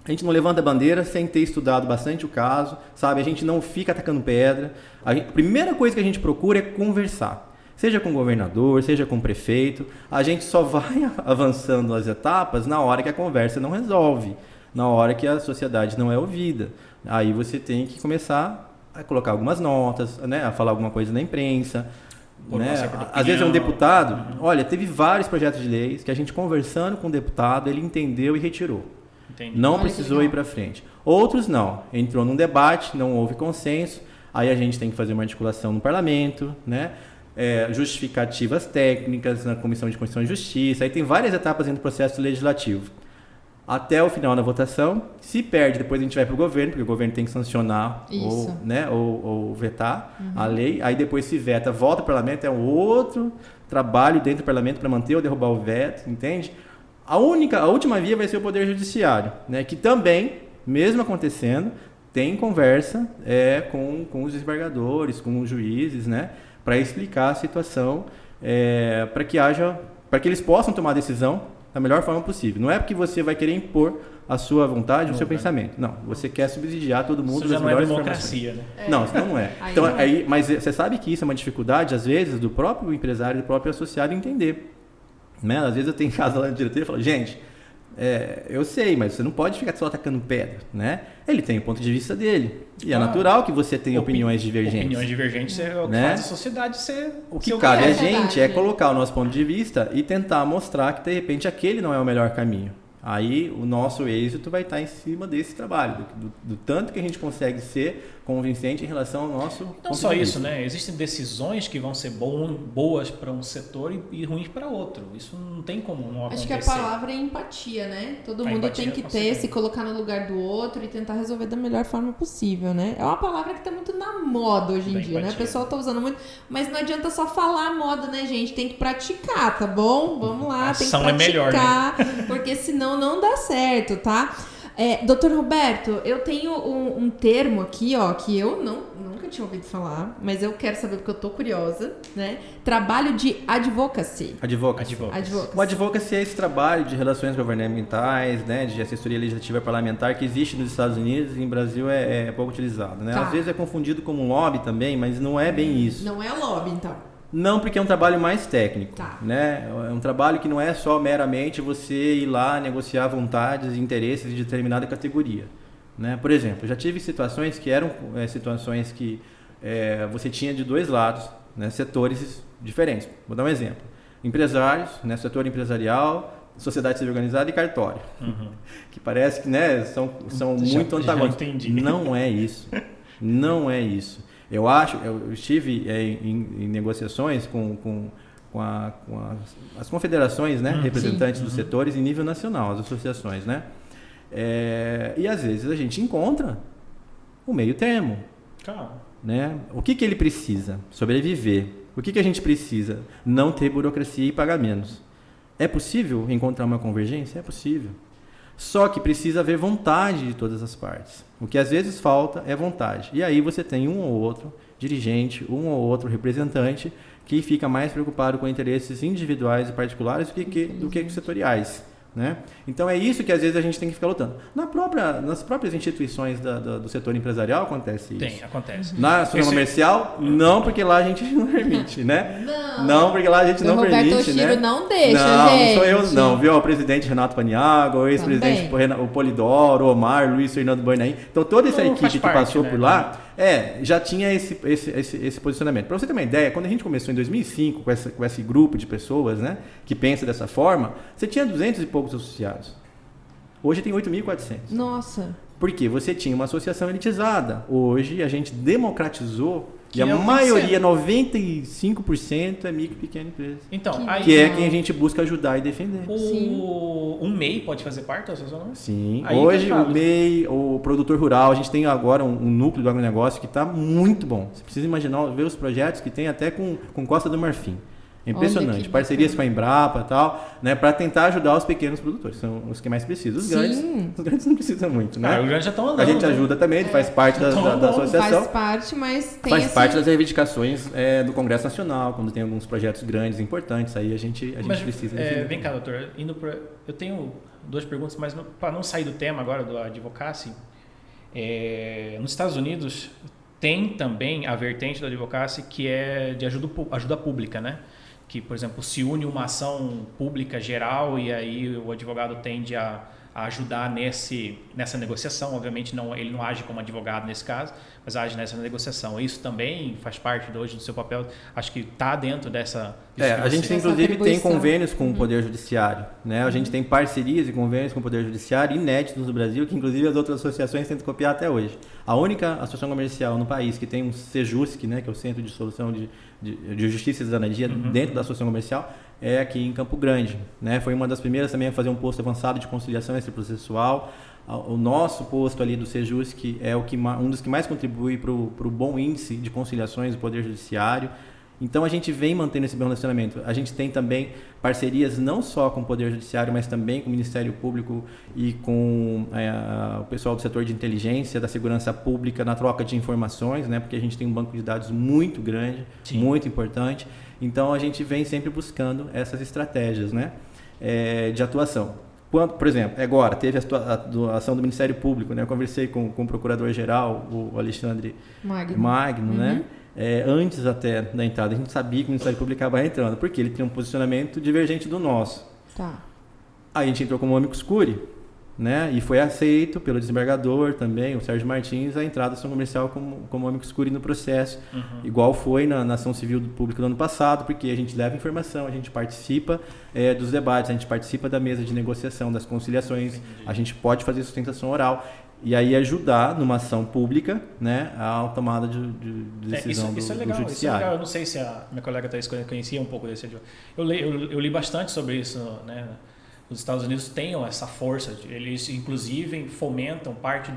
A gente não levanta a bandeira sem ter estudado bastante o caso, sabe? A gente não fica atacando pedra. A primeira coisa que a gente procura é conversar. Seja com o governador, seja com o prefeito. A gente só vai avançando as etapas na hora que a conversa não resolve, na hora que a sociedade não é ouvida. Aí você tem que começar a colocar algumas notas, né? A falar alguma coisa na imprensa. Né? Às vezes é um deputado... Olha, teve vários projetos de leis que a gente conversando com o deputado, ele entendeu e retirou. Entendi. Não precisou ir para frente. Outros não. Entrou num debate, não houve consenso. Aí a gente tem que fazer uma articulação no parlamento, né? Justificativas técnicas na Comissão de Constituição e Justiça. Aí tem várias etapas dentro do processo legislativo. Até o final da votação. Se perde, depois a gente vai para o governo, porque o governo tem que sancionar ou vetar a lei. Aí depois se veta, volta para o parlamento. É um outro trabalho dentro do parlamento para manter ou derrubar o veto, entende? A última via vai ser o Poder Judiciário, né? Que também, mesmo acontecendo, tem conversa com os desembargadores, com os juízes, né? Para explicar a situação, para que eles possam tomar a decisão da melhor forma possível. Não é porque você vai querer impor a sua vontade, o seu pensamento. Não, você quer subsidiar todo mundo. Isso já não é democracia, né? Não, isso não é. Então, mas você sabe que isso é uma dificuldade, às vezes, do próprio empresário, do próprio associado entender. Né? Às vezes eu tenho em casa lá no diretoria e falo, gente, eu sei, mas você não pode ficar só atacando pedra, né? Ele tem o ponto de vista dele. E é natural que você tenha opiniões divergentes. Opiniões divergentes é o que faz a sociedade ser... O que cabe a gente é colocar o nosso ponto de vista e tentar mostrar que, de repente, aquele não é o melhor caminho. Aí o nosso êxito vai estar em cima desse trabalho, do tanto que a gente consegue ser convincente em relação ao nosso ponto de vista. Não só isso, né? Existem decisões que vão ser boas para um setor e ruins para outro. Isso não tem como não acontecer. Acho que a palavra é empatia, né? Todo mundo tem que ter, se colocar no lugar do outro e tentar resolver da melhor forma possível, né? É uma palavra que tá muito na moda hoje em dia, né? O pessoal tá usando muito, mas não adianta só falar a moda, né, gente? Tem que praticar, tá bom? Vamos lá, tem que praticar, melhor, né? Porque senão não dá certo, tá? Doutor Roberto, eu tenho um termo aqui, ó, que eu nunca tinha ouvido falar, mas eu quero saber porque eu tô curiosa, né? Trabalho de advocacy. Advocacy. O advocacy é esse trabalho de relações governamentais, né, de assessoria legislativa parlamentar que existe nos Estados Unidos e no Brasil é pouco utilizado, né? Às vezes é confundido como um lobby também, mas não é bem isso. Não é lobby, então. Não, porque é um trabalho mais técnico, né? É um trabalho que não é só meramente você ir lá negociar vontades e interesses de determinada categoria, né? Por exemplo, já tive situações que eram situações que você tinha de dois lados, né? Setores diferentes. Vou dar um exemplo. Empresários, né? Setor empresarial, sociedade civil organizada e cartório. Que parece que, né, são muito antagônicos. Não é isso. Não é isso. Eu estive em negociações com as confederações, né, representantes dos setores em nível nacional, as associações, né? E às vezes a gente encontra o meio termo. Né? O que ele precisa? Sobreviver. O que a gente precisa? Não ter burocracia e pagar menos. É possível encontrar uma convergência? É possível. Só que precisa haver vontade de todas as partes. O que às vezes falta é vontade. E aí você tem um ou outro dirigente, um ou outro representante que fica mais preocupado com interesses individuais e particulares do que setoriais. Né? Então é isso que às vezes a gente tem que ficar lutando. Nas próprias instituições do setor empresarial acontece isso. Acontece. Na associação comercial, não, porque lá a gente não permite, né? Não, porque lá a gente não permite, Roberto né? não deixa, não, gente. Não sou eu, não, viu? O presidente Renato Paniagua, o ex-presidente o Polidoro, o Omar, Luiz Fernando Bernaim. Então toda essa equipe que passou por lá, já tinha esse posicionamento. Para você ter uma ideia, quando a gente começou em 2005 com esse grupo de pessoas, né, que pensa dessa forma, você tinha 200 e poucos associados. Hoje tem 8.400. Nossa. Porque você tinha uma associação elitizada. Hoje a gente democratizou e a maioria, 95%, é micro e pequena empresa. Então, que é quem a gente busca ajudar e defender. O MEI pode fazer parte da associação? Sim. Hoje o MEI, o produtor rural, a gente tem agora um núcleo do agronegócio que está muito bom. Você precisa imaginar, ver os projetos que tem até com Costa do Marfim. É impressionante. Parcerias com a Embrapa e tal, né, para tentar ajudar os pequenos produtores. São os que mais precisam. Os grandes não precisam muito, né? Os grandes já estão andando. A gente ajuda também, ele faz parte da associação. Faz parte, mas tem faz parte das reivindicações do Congresso Nacional, quando tem alguns projetos grandes, importantes, aí a gente precisa. Vem cá, doutor. Eu tenho 2 perguntas, mas para não sair do tema agora do advocacy, nos Estados Unidos tem também a vertente do advocacy que é de ajuda pública, né? Que, por exemplo, se une uma ação pública geral e aí o advogado tende a ajudar nessa negociação. Obviamente, ele não age como advogado nesse caso, mas age nessa negociação. Isso também faz parte hoje do seu papel. Acho que está dentro dessa... a gente, inclusive, tem convênios com o Poder Judiciário. Né? A gente tem parcerias e convênios com o Poder Judiciário inéditos no Brasil, que, inclusive, as outras associações tentam copiar até hoje. A única associação comercial no país que tem um CEJUSC, né, que é o Centro de Solução de Justiça e Cidadania, dentro da associação comercial, é aqui em Campo Grande, né? Foi uma das primeiras também a fazer um posto avançado de conciliação extraprocessual. O nosso posto ali do CEJUSC é um dos que mais contribui para o bom índice de conciliações do Poder Judiciário. Então a gente vem mantendo esse bom relacionamento. A gente tem também parcerias não só com o Poder Judiciário, mas também com o Ministério Público e com o pessoal do setor de inteligência, da segurança pública, na troca de informações, né? Porque a gente tem um banco de dados muito grande, muito importante. Então a gente vem sempre buscando essas estratégias, né, de atuação. Por exemplo, agora teve a ação do Ministério Público, né? Eu conversei com o Procurador-Geral, o Alexandre Magno, né? Antes até da entrada, a gente sabia que o Ministério Público acaba entrando, porque ele tem um posicionamento divergente do nosso. Aí a gente entrou como amicus curiae, né? E foi aceito pelo desembargador também, o Sérgio Martins, a entrada da ação comercial como amicus curiae no processo, igual foi na ação civil pública do ano passado, porque a gente leva informação, a gente participa dos debates, a gente participa da mesa de negociação, das conciliações, a gente pode fazer sustentação oral e aí ajudar numa ação pública, né, a tomada de decisão isso é legal, do judiciário. Isso é legal. Eu não sei se a minha colega Thaís conhecia um pouco desse advogado. Eu li bastante sobre isso, né? Os Estados Unidos têm essa força, eles inclusive fomentam parte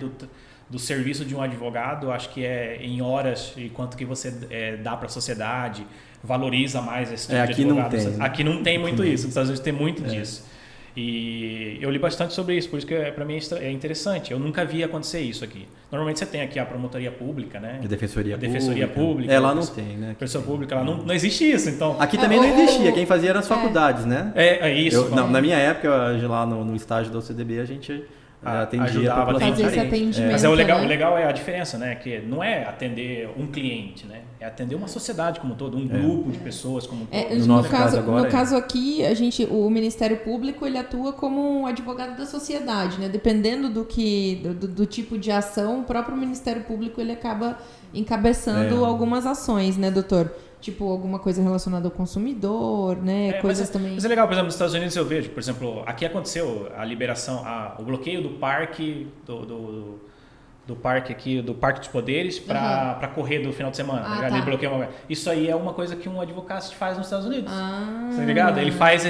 do serviço de um advogado, acho que em horas e quanto que você dá para a sociedade, valoriza mais esse tipo de advogado. Não tem, né? Aqui não tem muito isso, nos Estados Unidos tem muito disso. E eu li bastante sobre isso, por isso que para mim é interessante. Eu nunca vi acontecer isso aqui. Normalmente você tem aqui a promotoria pública, né? A defensoria pública. Lá não tem, né? Pessoa pública, lá não existe isso, então. Aqui também não existia, quem fazia eram as faculdades, né? É isso. Na minha época, lá no estágio da OCDB, a gente atendia a população carente. Mas o legal é a diferença, né? Que não é atender um cliente, né? É atender uma sociedade como um todo, um grupo de pessoas como um todo. No caso aqui, o Ministério Público ele atua como um advogado da sociedade, né? Dependendo do tipo de ação, o próprio Ministério Público ele acaba encabeçando algumas ações, né, doutor? Tipo, alguma coisa relacionada ao consumidor, né? Coisas também... Mas é legal, por exemplo, nos Estados Unidos eu vejo, por exemplo, aqui aconteceu a liberação, o bloqueio do parque do parque aqui, do Parque dos Poderes, para correr do final de semana. Ah, tá. tá. Ele bloqueia isso aí é uma coisa que um advocacy faz nos Estados Unidos. Tá ligado? Ele faz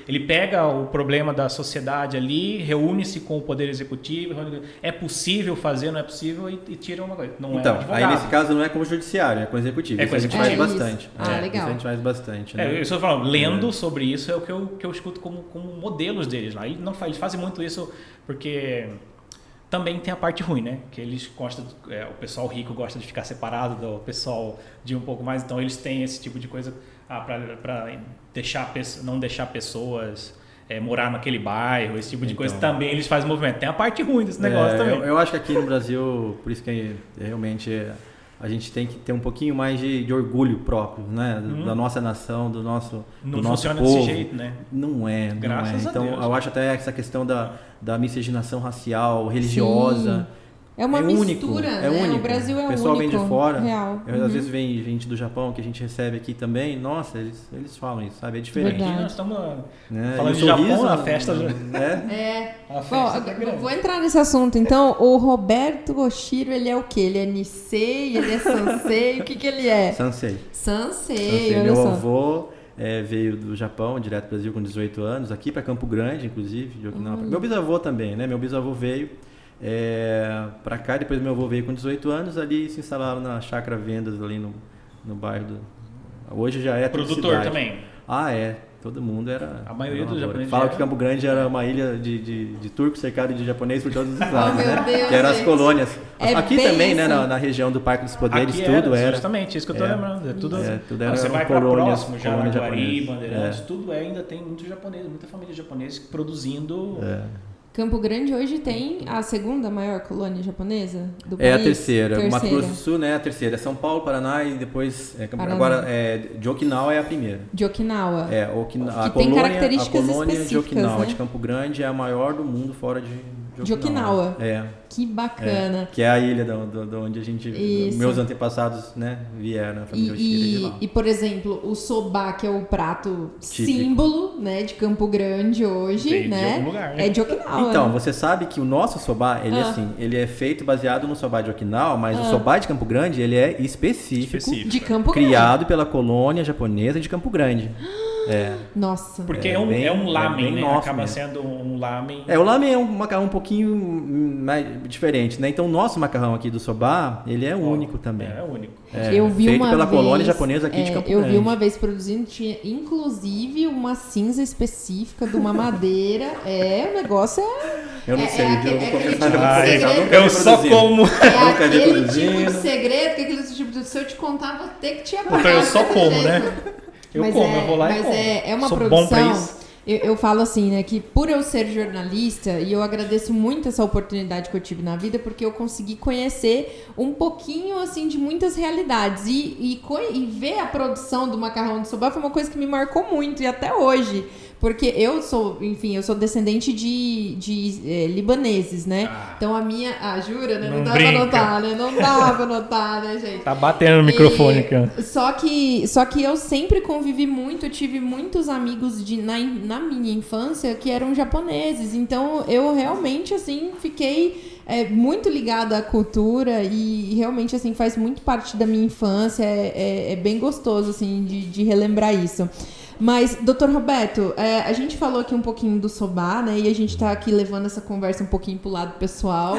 ele pega o problema da sociedade ali, reúne-se com o Poder Executivo, é possível fazer, não é possível, e tira uma coisa. Não então, é advogado. aí nesse caso não é com o judiciário, é com o executivo. É com o executivo. A gente faz isso. bastante. Legal. Isso a gente faz bastante. Né? Eu estou falando, lendo sobre isso é o que eu escuto como modelos deles lá. Eles fazem muito isso porque também tem a parte ruim, né? Que eles gostam, o pessoal rico gosta de ficar separado do pessoal de um pouco mais, então eles têm esse tipo de coisa para não deixar pessoas morar naquele bairro, esse tipo de coisa também eles fazem movimento. Tem a parte ruim desse negócio também. Eu acho que aqui no Brasil, por isso que realmente a gente tem que ter um pouquinho mais de orgulho próprio, né? Da nossa nação, do nosso Não nosso funciona povo. desse jeito, né? Não é. Graças a Então, Deus. eu acho até essa questão da miscigenação racial, religiosa. Sim. É uma mistura, né? É único. O Brasil é o pessoal único. vem de fora. Real. Às vezes vem gente do Japão que a gente recebe aqui também. Nossa, eles falam isso, sabe? É diferente. Verdade. Aqui nós estamos Né? falando E de o Japão, sorriso, a festa já... Bom, A festa tá grande. vou entrar nesse assunto. Então, o Roberto Oshiro, ele é o quê? Ele é Nisei? Ele é Sansei? O que ele é? Sansei. Sansei, olha Meu só. avô veio do Japão, direto do Brasil com 18 anos, aqui para Campo Grande, inclusive. De Okinawa. Meu bisavô também, né? Meu bisavô veio para cá, depois meu avô veio com 18 anos, ali se instalaram na Chácara Vendas, ali no bairro Hoje já é Produtor cidade. também. Todo mundo era... A maioria dos japoneses Fala era- que Campo Grande era uma ilha de turco cercado de japonês por todos os lados, meu né? Deus, que eram as gente. colônias. É Aqui bem também, né? isso. Na região do Parque dos Poderes, Aqui tudo era. Justamente, isso que eu tô lembrando. tudo era Você vai para colônias- próximo, colônias Jaraguari, japonesas. Bandeirantes, tudo ainda tem muito japonês, muita família japonesa produzindo. Campo Grande hoje tem a segunda maior colônia japonesa do país? É a terceira. Mato Grosso do Sul, né? A terceira. São Paulo, Paraná e depois... Paraná. Agora, de Okinawa é a primeira. De Okinawa. A Que tem colônia, características a colônia de específicas, Okinawa, né? de Campo Grande, é a maior do mundo fora De Okinawa. É. Que bacana. Que é a ilha de onde a gente... Isso. Meus antepassados, né? Vieram, a família Oshiro de lá. E, por exemplo, o soba, que é o prato Típico. símbolo, né, de Campo Grande hoje, Veio de né? algum lugar, né? É de Okinawa. Então, né? você sabe que o nosso soba, ele é feito baseado no soba de Okinawa, mas o soba de Campo Grande, ele é específico. De Campo Grande. Criado pela colônia japonesa de Campo Grande. Nossa. Porque É é um bem lamen, né? nosso Acaba mesmo. sendo um lamen. O lamen é um macarrão um pouquinho mais diferente, né? Então, o nosso macarrão aqui do soba, ele é único também. É único. Eu vi feito uma pela vez, colônia japonesa aqui de Campo Eu Grande. vi uma vez produzindo, tinha inclusive uma cinza específica de uma madeira. O negócio Eu não sei, viu? Eu vou confessar, eu aquele nunca vi Eu só produzindo. como. Nunca vi aquele tipo produzindo. de segredo, que aquele tipo de... Se eu te contar, vou ter que te apagar. Então eu só desse como, jeito. né? Eu vou lá e mas como. é uma Sou produção. bom pra isso. Eu falo assim, né, que por eu ser jornalista, e eu agradeço muito essa oportunidade que eu tive na vida, porque eu consegui conhecer um pouquinho, assim, de muitas realidades. E ver a produção do macarrão de soba foi uma coisa que me marcou muito, e até hoje. Porque eu sou descendente de libaneses, né? Então a minha... jura, né? Não dá brinca. pra notar, né? Não dá pra notar, né, gente? Tá batendo no microfone aqui, ó. Só que eu sempre convivi muito, eu tive muitos amigos na minha infância que eram japoneses. Então eu realmente, assim, fiquei muito ligada à cultura e realmente, assim, faz muito parte da minha infância. É bem gostoso, assim, de relembrar isso. Mas, Dr. Roberto, a gente falou aqui um pouquinho do soba, né? E a gente tá aqui levando essa conversa um pouquinho pro lado pessoal.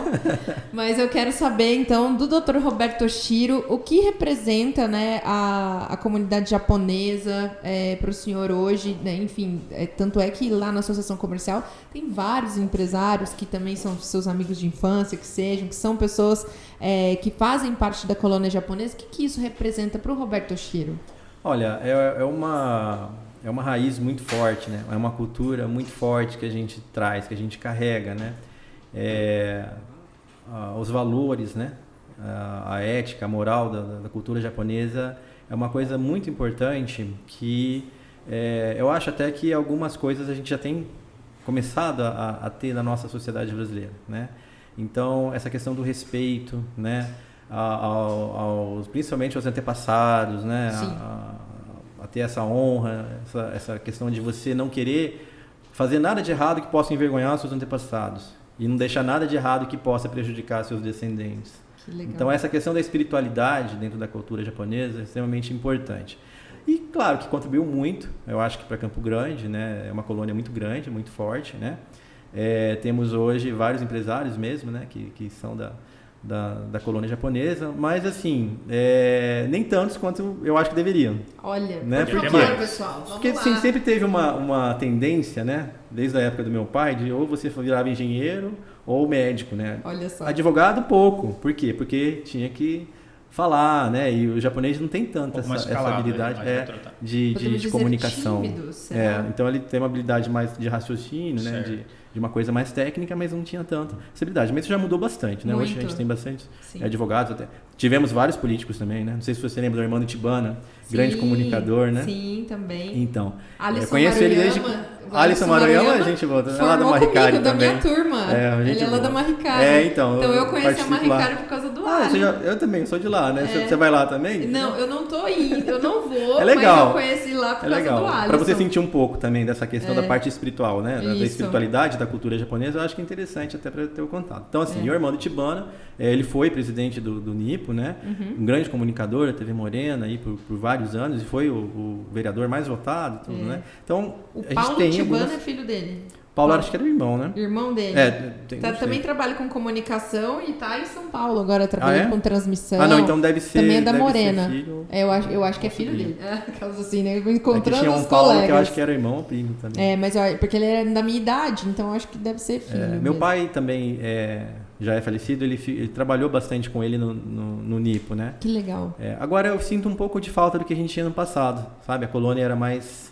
Mas eu quero saber, então, do Dr. Roberto Oshiro, o que representa, né, a comunidade japonesa para o senhor hoje, né? Enfim, tanto é que lá na Associação Comercial tem vários empresários que também são seus amigos de infância, que são pessoas que fazem parte da colônia japonesa. O que isso representa para o Roberto Oshiro? Olha, é uma raiz muito forte, né? É uma cultura muito forte que a gente traz, que a gente carrega, né? Os valores, né? A ética, a moral da cultura japonesa é uma coisa muito importante que eu acho até que algumas coisas a gente já tem começado a ter na nossa sociedade brasileira, né? Então, essa questão do respeito, né? Principalmente aos antepassados, né? A ter essa honra, essa questão de você não querer fazer nada de errado que possa envergonhar os seus antepassados. e não deixar nada de errado que possa prejudicar seus descendentes. Que legal. Então essa questão da espiritualidade dentro da cultura japonesa é extremamente importante. E claro que contribuiu muito, eu acho que para Campo Grande, né, é uma colônia muito grande, muito forte, né? Temos hoje vários empresários mesmo, né, que são da colônia japonesa, mas assim, nem tantos quanto eu acho que deveriam. Olha, né? por Porque, favor, pessoal, vamos porque lá. assim, sempre teve uma tendência, né, desde a época do meu pai, de ou você virava engenheiro ou médico, né? Olha só. Advogado, pouco. Por quê? Porque tinha que falar, né? E o japonês não tem tanta essa habilidade de comunicação. Tímidos, então ele tem uma habilidade mais de raciocínio, né? De uma coisa mais técnica, mas não tinha tanta essa habilidade. Mas isso já mudou bastante, né? Hoje a gente tem bastante advogados até. Tivemos vários políticos também, né? Não sei se você lembra do Armando Tibana, grande comunicador, né? Sim, também. Então, conheço ele desde... Alisson Maruyama, a gente volta. Ela é lá da Maricari também. Da minha turma. Ele é lá da Maricari. Então eu conheci a Maricari por causa do Ali. Eu também sou de lá, né? Você vai lá também? Não, eu não tô indo, eu não vou, é legal. mas eu conheci lá por causa do Alisson. Para você sentir um pouco também dessa questão da parte espiritual, né? Da espiritualidade da cultura japonesa, eu acho que é interessante até para ter o contato. Então, assim, o Armando Tibana, ele foi presidente do NIPO, né? Um grande comunicador da TV Morena aí por vários anos e foi o vereador mais votado e tudo, né? Então, o a gente Paulo tem Tibana é filho dele. Paulo acho que era o irmão, né? Irmão dele. Também trabalha com comunicação e tá em São Paulo agora, trabalhando com transmissão. Não, então deve ser. Também é da Morena. Filho, eu acho que é filho dele. Caso assim, né? Encontrando tinha os Paulo, colegas. que eu acho que era irmão ou primo também. Mas porque ele era da minha idade, então eu acho que deve ser filho. Meu pai também já é falecido, ele trabalhou bastante com ele no NIPO, né? Que legal. Agora eu sinto um pouco de falta do que a gente tinha no passado, sabe? A colônia era mais...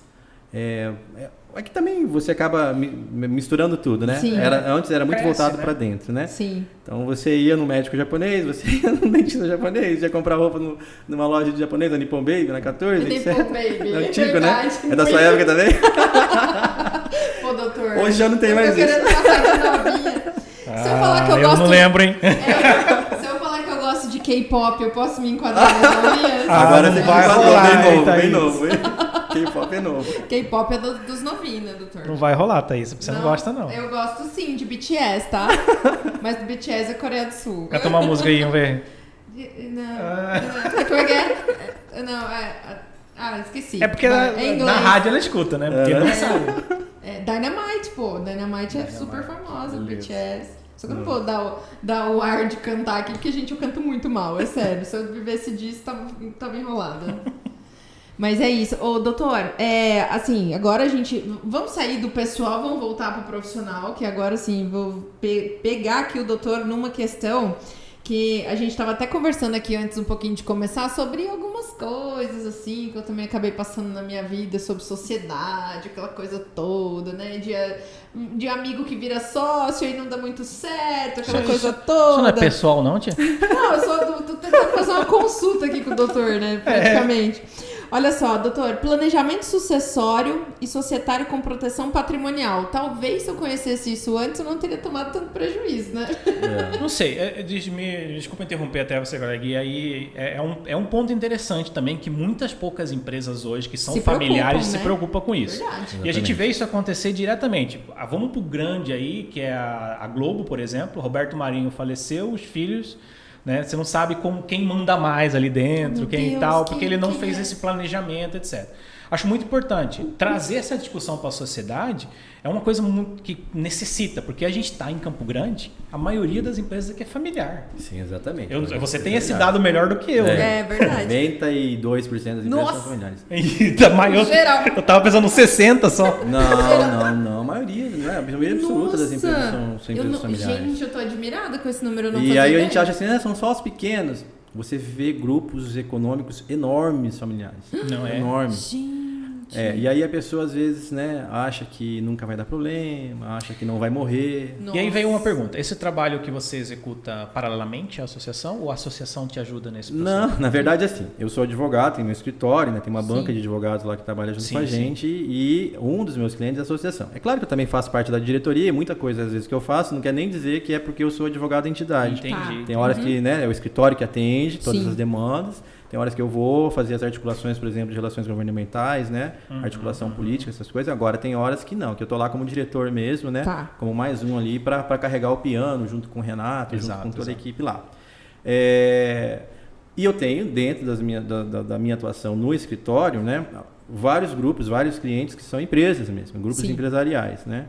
É que também você acaba misturando tudo, né? Sim. Antes era muito voltado para dentro, né? Sim. Então você ia no médico japonês, você ia no dentista japonês, ia comprar roupa numa loja de japonês, na Nippon Baby, na 14, etc. Nippon Baby, é antigo, né? É da sua época também? Pô, doutor. Hoje já não tem mais isso. Se eu falar que eu gosto... não lembro, hein? Se eu falar que eu gosto de K-pop, eu posso me enquadrar nas novinhas? Agora você vai rolar, bem novo, hein? K-pop é novo. K-pop é dos novinhos, né, doutor? Não vai rolar, Thaís. Você não gosta, não. Eu gosto sim de BTS, tá? Mas do BTS é Coreia do Sul. Canta uma música aí, vamos ver. Não. Como é que é? Não, esqueci. É porque na rádio ela escuta, né? Porque não sabe. Dynamite, pô. Dynamite é super famosa, BTS. Só que eu não vou dar o ar de cantar aqui, porque, gente, eu canto muito mal, é sério. Se eu vivesse disso, tava enrolada. Mas é isso. Ô, doutor, assim, agora a gente... Vamos sair do pessoal, vamos voltar pro profissional, que agora, assim, vou pegar aqui o doutor numa questão que a gente estava até conversando aqui antes um pouquinho de começar sobre algumas coisas, assim, que eu também acabei passando na minha vida, sobre sociedade, aquela coisa toda, né? De amigo que vira sócio e não dá muito certo, aquela coisa toda. Isso não é pessoal, não, tia? Não, eu tô tentando fazer uma consulta aqui com o doutor, né? Praticamente. Olha só, doutor, planejamento sucessório e societário com proteção patrimonial. Talvez se eu conhecesse isso antes, eu não teria tomado tanto prejuízo, né? Não sei, desculpa interromper até você, Greg, e aí é um ponto interessante também que muitas poucas empresas hoje que são familiares se preocupam com isso. Verdade. E a gente vê isso acontecer diretamente. Vamos pro grande aí, que é a Globo, por exemplo. Roberto Marinho faleceu, os filhos... Né? Você não sabe quem manda mais ali dentro, porque ele não fez esse planejamento, etc. Acho muito importante trazer essa discussão para a sociedade. É uma coisa muito que necessita, porque a gente está em Campo Grande, a maioria das empresas aqui é familiar. Sim, exatamente. Você tem esse dado melhor do que eu. É verdade. 92% das empresas são familiares. Eu estava pensando 60% só. Não, a maioria, né? A maioria absoluta das empresas são empresas familiares. Gente, eu tô admirada com esse número. E aí a gente acha assim, são só os pequenos. Você vê grupos econômicos enormes familiares. Não é? Enormes. Gente. E aí a pessoa às vezes, né, acha que nunca vai dar problema, acha que não vai morrer. Nossa. E aí veio uma pergunta: esse trabalho que você executa paralelamente à associação ou a associação te ajuda nesse processo? Não, na verdade assim, eu sou advogado, tenho meu escritório, né, tem uma banca de advogados lá que trabalha junto com a gente e um dos meus clientes é a associação. É claro que eu também faço parte da diretoria e muita coisa às vezes que eu faço não quer nem dizer que é porque eu sou advogado da entidade. Entendi. Tem horas que, né, é o escritório que atende todas as demandas, Tem horas que eu vou fazer as articulações, por exemplo, de relações governamentais, né? Articulação política, essas coisas. Agora tem horas que não, que eu tô lá como diretor mesmo, né? Tá. Como mais um ali para carregar o piano junto com o Renato, junto com toda a equipe lá. E eu tenho, dentro da minha atuação no escritório, né? Vários grupos, vários clientes que são empresas mesmo, grupos empresariais, né?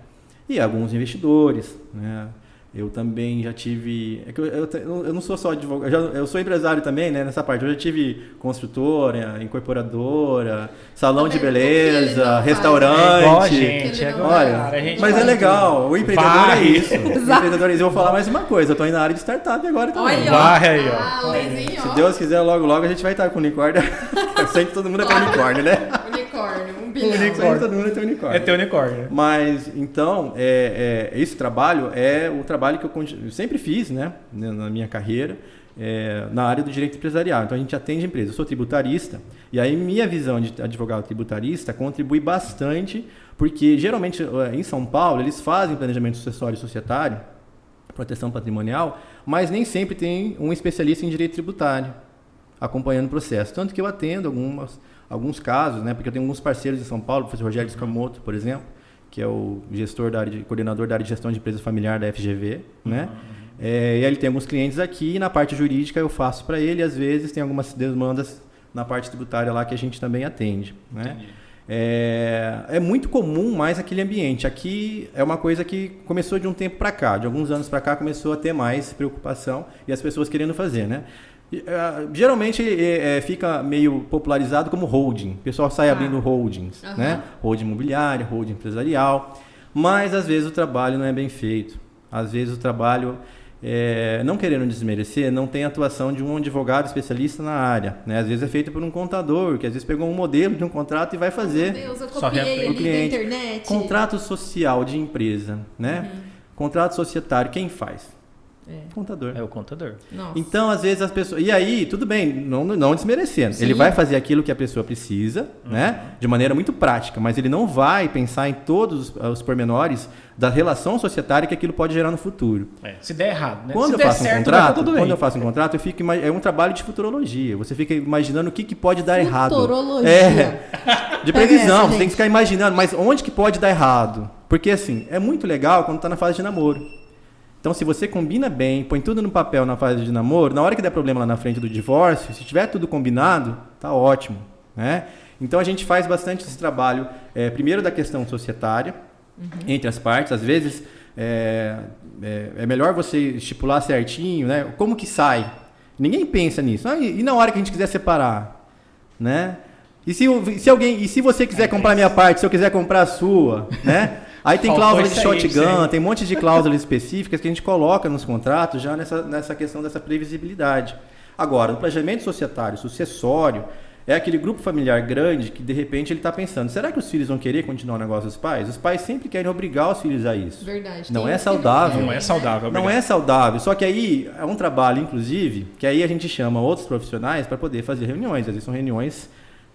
E alguns investidores, né? Eu também já tive... eu não sou só advogado, eu sou empresário também, né, nessa parte. Eu já tive construtora, incorporadora, salão de beleza, restaurante. Igual a gente. Olha, mas é legal. O empreendedor é isso. O empreendedor é isso. Eu vou falar mais uma coisa. Eu estou indo na área de startup agora também. Olha, se Deus quiser, logo a gente vai estar com unicórnio. Eu sei que todo mundo tem unicórnio, né? Unicórnio, 1 bilhão. Todo mundo tem unicórnio. É ter unicórnio. Mas, então, esse trabalho é o trabalho que eu sempre fiz, né, na minha carreira, na área do direito empresarial. Então, a gente atende empresas. Eu sou tributarista, e aí minha visão de advogado tributarista contribui bastante, porque, geralmente, em São Paulo, eles fazem planejamento sucessório e societário, proteção patrimonial, mas nem sempre tem um especialista em direito tributário acompanhando o processo. Tanto que eu atendo alguns casos, né, porque eu tenho alguns parceiros em São Paulo, o professor Rogério Scamoto, por exemplo, que é o coordenador da área de gestão de empresa familiar da FGV, né? E ele tem alguns clientes aqui, e na parte jurídica eu faço para ele, e às vezes tem algumas demandas na parte tributária lá que a gente também atende, né? É muito comum mais aquele ambiente. Aqui é uma coisa que começou de um tempo para cá, de alguns anos para cá começou a ter mais preocupação e as pessoas querendo fazer, né? Geralmente fica meio popularizado como holding. O pessoal sai abrindo holdings, né? Holding imobiliário, holding empresarial. Mas às vezes o trabalho não é bem feito. Às vezes o trabalho, não querendo desmerecer, não tem atuação de um advogado especialista na área, né? Às vezes é feito por um contador, que às vezes pegou um modelo de um contrato e vai fazer. Meu Deus, eu copiei ali da internet. Contrato social de empresa, né? Contrato societário, quem faz? Contador. É o contador. Nossa. Então, às vezes as pessoas... E aí, tudo bem, não desmerecendo. Sim. Ele vai fazer aquilo que a pessoa precisa, né? De maneira muito prática, mas ele não vai pensar em todos os pormenores da relação societária que aquilo pode gerar no futuro. Se der errado, né? Quando eu faço um contrato, eu fico é um trabalho de futurologia. Você fica imaginando o que pode dar errado. Futurologia. De previsão. Você tem que ficar imaginando, mas onde que pode dar errado? Porque, assim, é muito legal quando está na fase de namoro. Então, se você combina bem, põe tudo no papel na fase de namoro, na hora que der problema lá na frente do divórcio, se tiver tudo combinado, tá ótimo, né? Então, a gente faz bastante esse trabalho, primeiro da questão societária, entre as partes. Às vezes, é melhor você estipular certinho, né? Como que sai? Ninguém pensa nisso. E na hora que a gente quiser separar, né? E se você quiser comprar a minha parte, se eu quiser comprar a sua, né? Aí tem cláusula de shotgun, tem um monte de cláusulas específicas que a gente coloca nos contratos já nessa questão dessa previsibilidade. Agora, o planejamento societário, sucessório, é aquele grupo familiar grande que, de repente, ele está pensando, será que os filhos vão querer continuar o negócio dos pais? Os pais sempre querem obrigar os filhos a isso. Verdade. Não é saudável. Não é saudável. Não é saudável. Só que aí é um trabalho, inclusive, que aí a gente chama outros profissionais para poder fazer reuniões. Às vezes são reuniões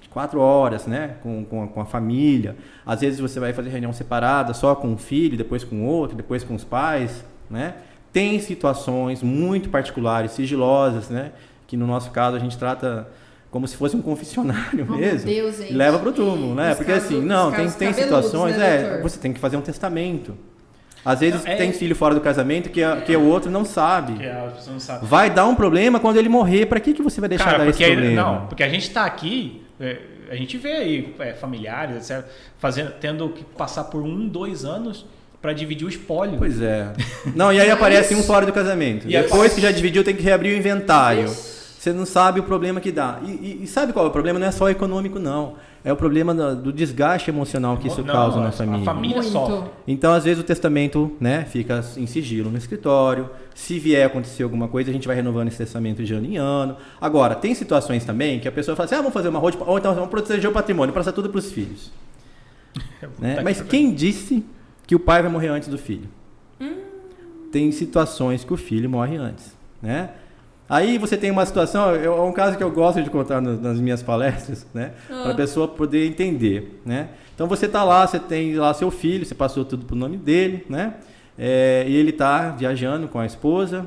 4 horas, né, com a família. Às vezes você vai fazer reunião separada, só com um filho, depois com outro, depois com os pais, né? Tem situações muito particulares, sigilosas, né, que no nosso caso a gente trata como se fosse um confessionário mesmo. Meu Deus, e leva para o túmulo, né? Porque assim, não, tem situações, né, você tem que fazer um testamento. Às vezes tem filho fora do casamento que o outro não sabe. Que a pessoa não sabe. Vai dar um problema quando ele morrer. Para que você vai deixar dar esse problema? Não, porque a gente está aqui, a gente vê aí familiares, etc., tendo que passar por 1-2 anos para dividir o espólio. Pois é. Não, e aí aparece um fora do casamento. Depois que já dividiu, tem que reabrir o inventário. Você não sabe o problema que dá. E sabe qual é o problema? Não é só econômico, não. É o problema do desgaste emocional que isso causa na família. A família sofre. Então, às vezes, o testamento, né, fica em sigilo no escritório. Se vier acontecer alguma coisa, a gente vai renovando esse testamento de ano em ano. Agora, tem situações também que a pessoa fala assim, vamos fazer uma road, ou então vamos proteger o patrimônio, passar tudo para os filhos. Né? Mas quem disse que o pai vai morrer antes do filho? Tem situações que o filho morre antes, né? Aí você tem uma situação, é um caso que eu gosto de contar nas minhas palestras, né? Para a pessoa poder entender, né? Então você está lá, você tem lá seu filho, você passou tudo pro nome dele, né? E ele está viajando com a esposa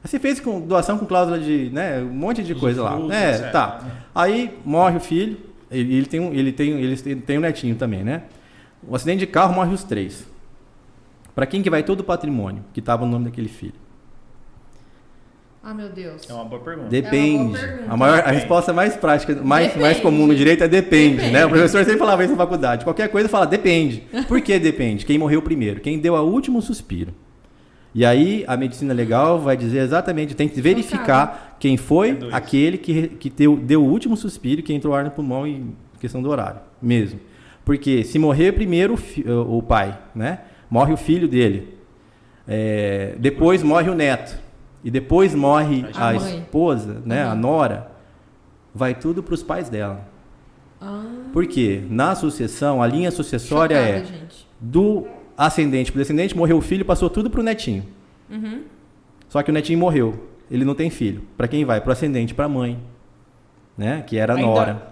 Você fez com doação com cláusula de, né, um monte de coisa lá. Frutos, Tá. Aí morre o filho, ele tem um netinho também, né? Um acidente de carro, morre os 3. Para quem que vai todo o patrimônio que estava no nome daquele filho? Ah, meu Deus. É uma boa pergunta. Depende. É uma boa pergunta. A resposta mais prática, mais Depende. comum no direito é depende, né? O Depende. professor sempre falava isso na faculdade. Qualquer coisa fala depende. Por que depende? Quem morreu primeiro? Quem deu o último suspiro. E aí a medicina legal vai dizer exatamente, tem que verificar quem foi aquele que deu o último suspiro, que entrou ar no pulmão em questão do horário, mesmo. Porque se morrer primeiro o pai, né? Morre o filho dele. Depois morre o neto. E depois morre a esposa, né? A nora. Vai tudo para os pais dela. Por quê? Na sucessão, a linha sucessória gente. Do ascendente para o descendente, morreu o filho, passou tudo para o netinho. Só que o netinho morreu. Ele não tem filho. Para quem vai? Para o ascendente, para a mãe. Né? Que era a nora.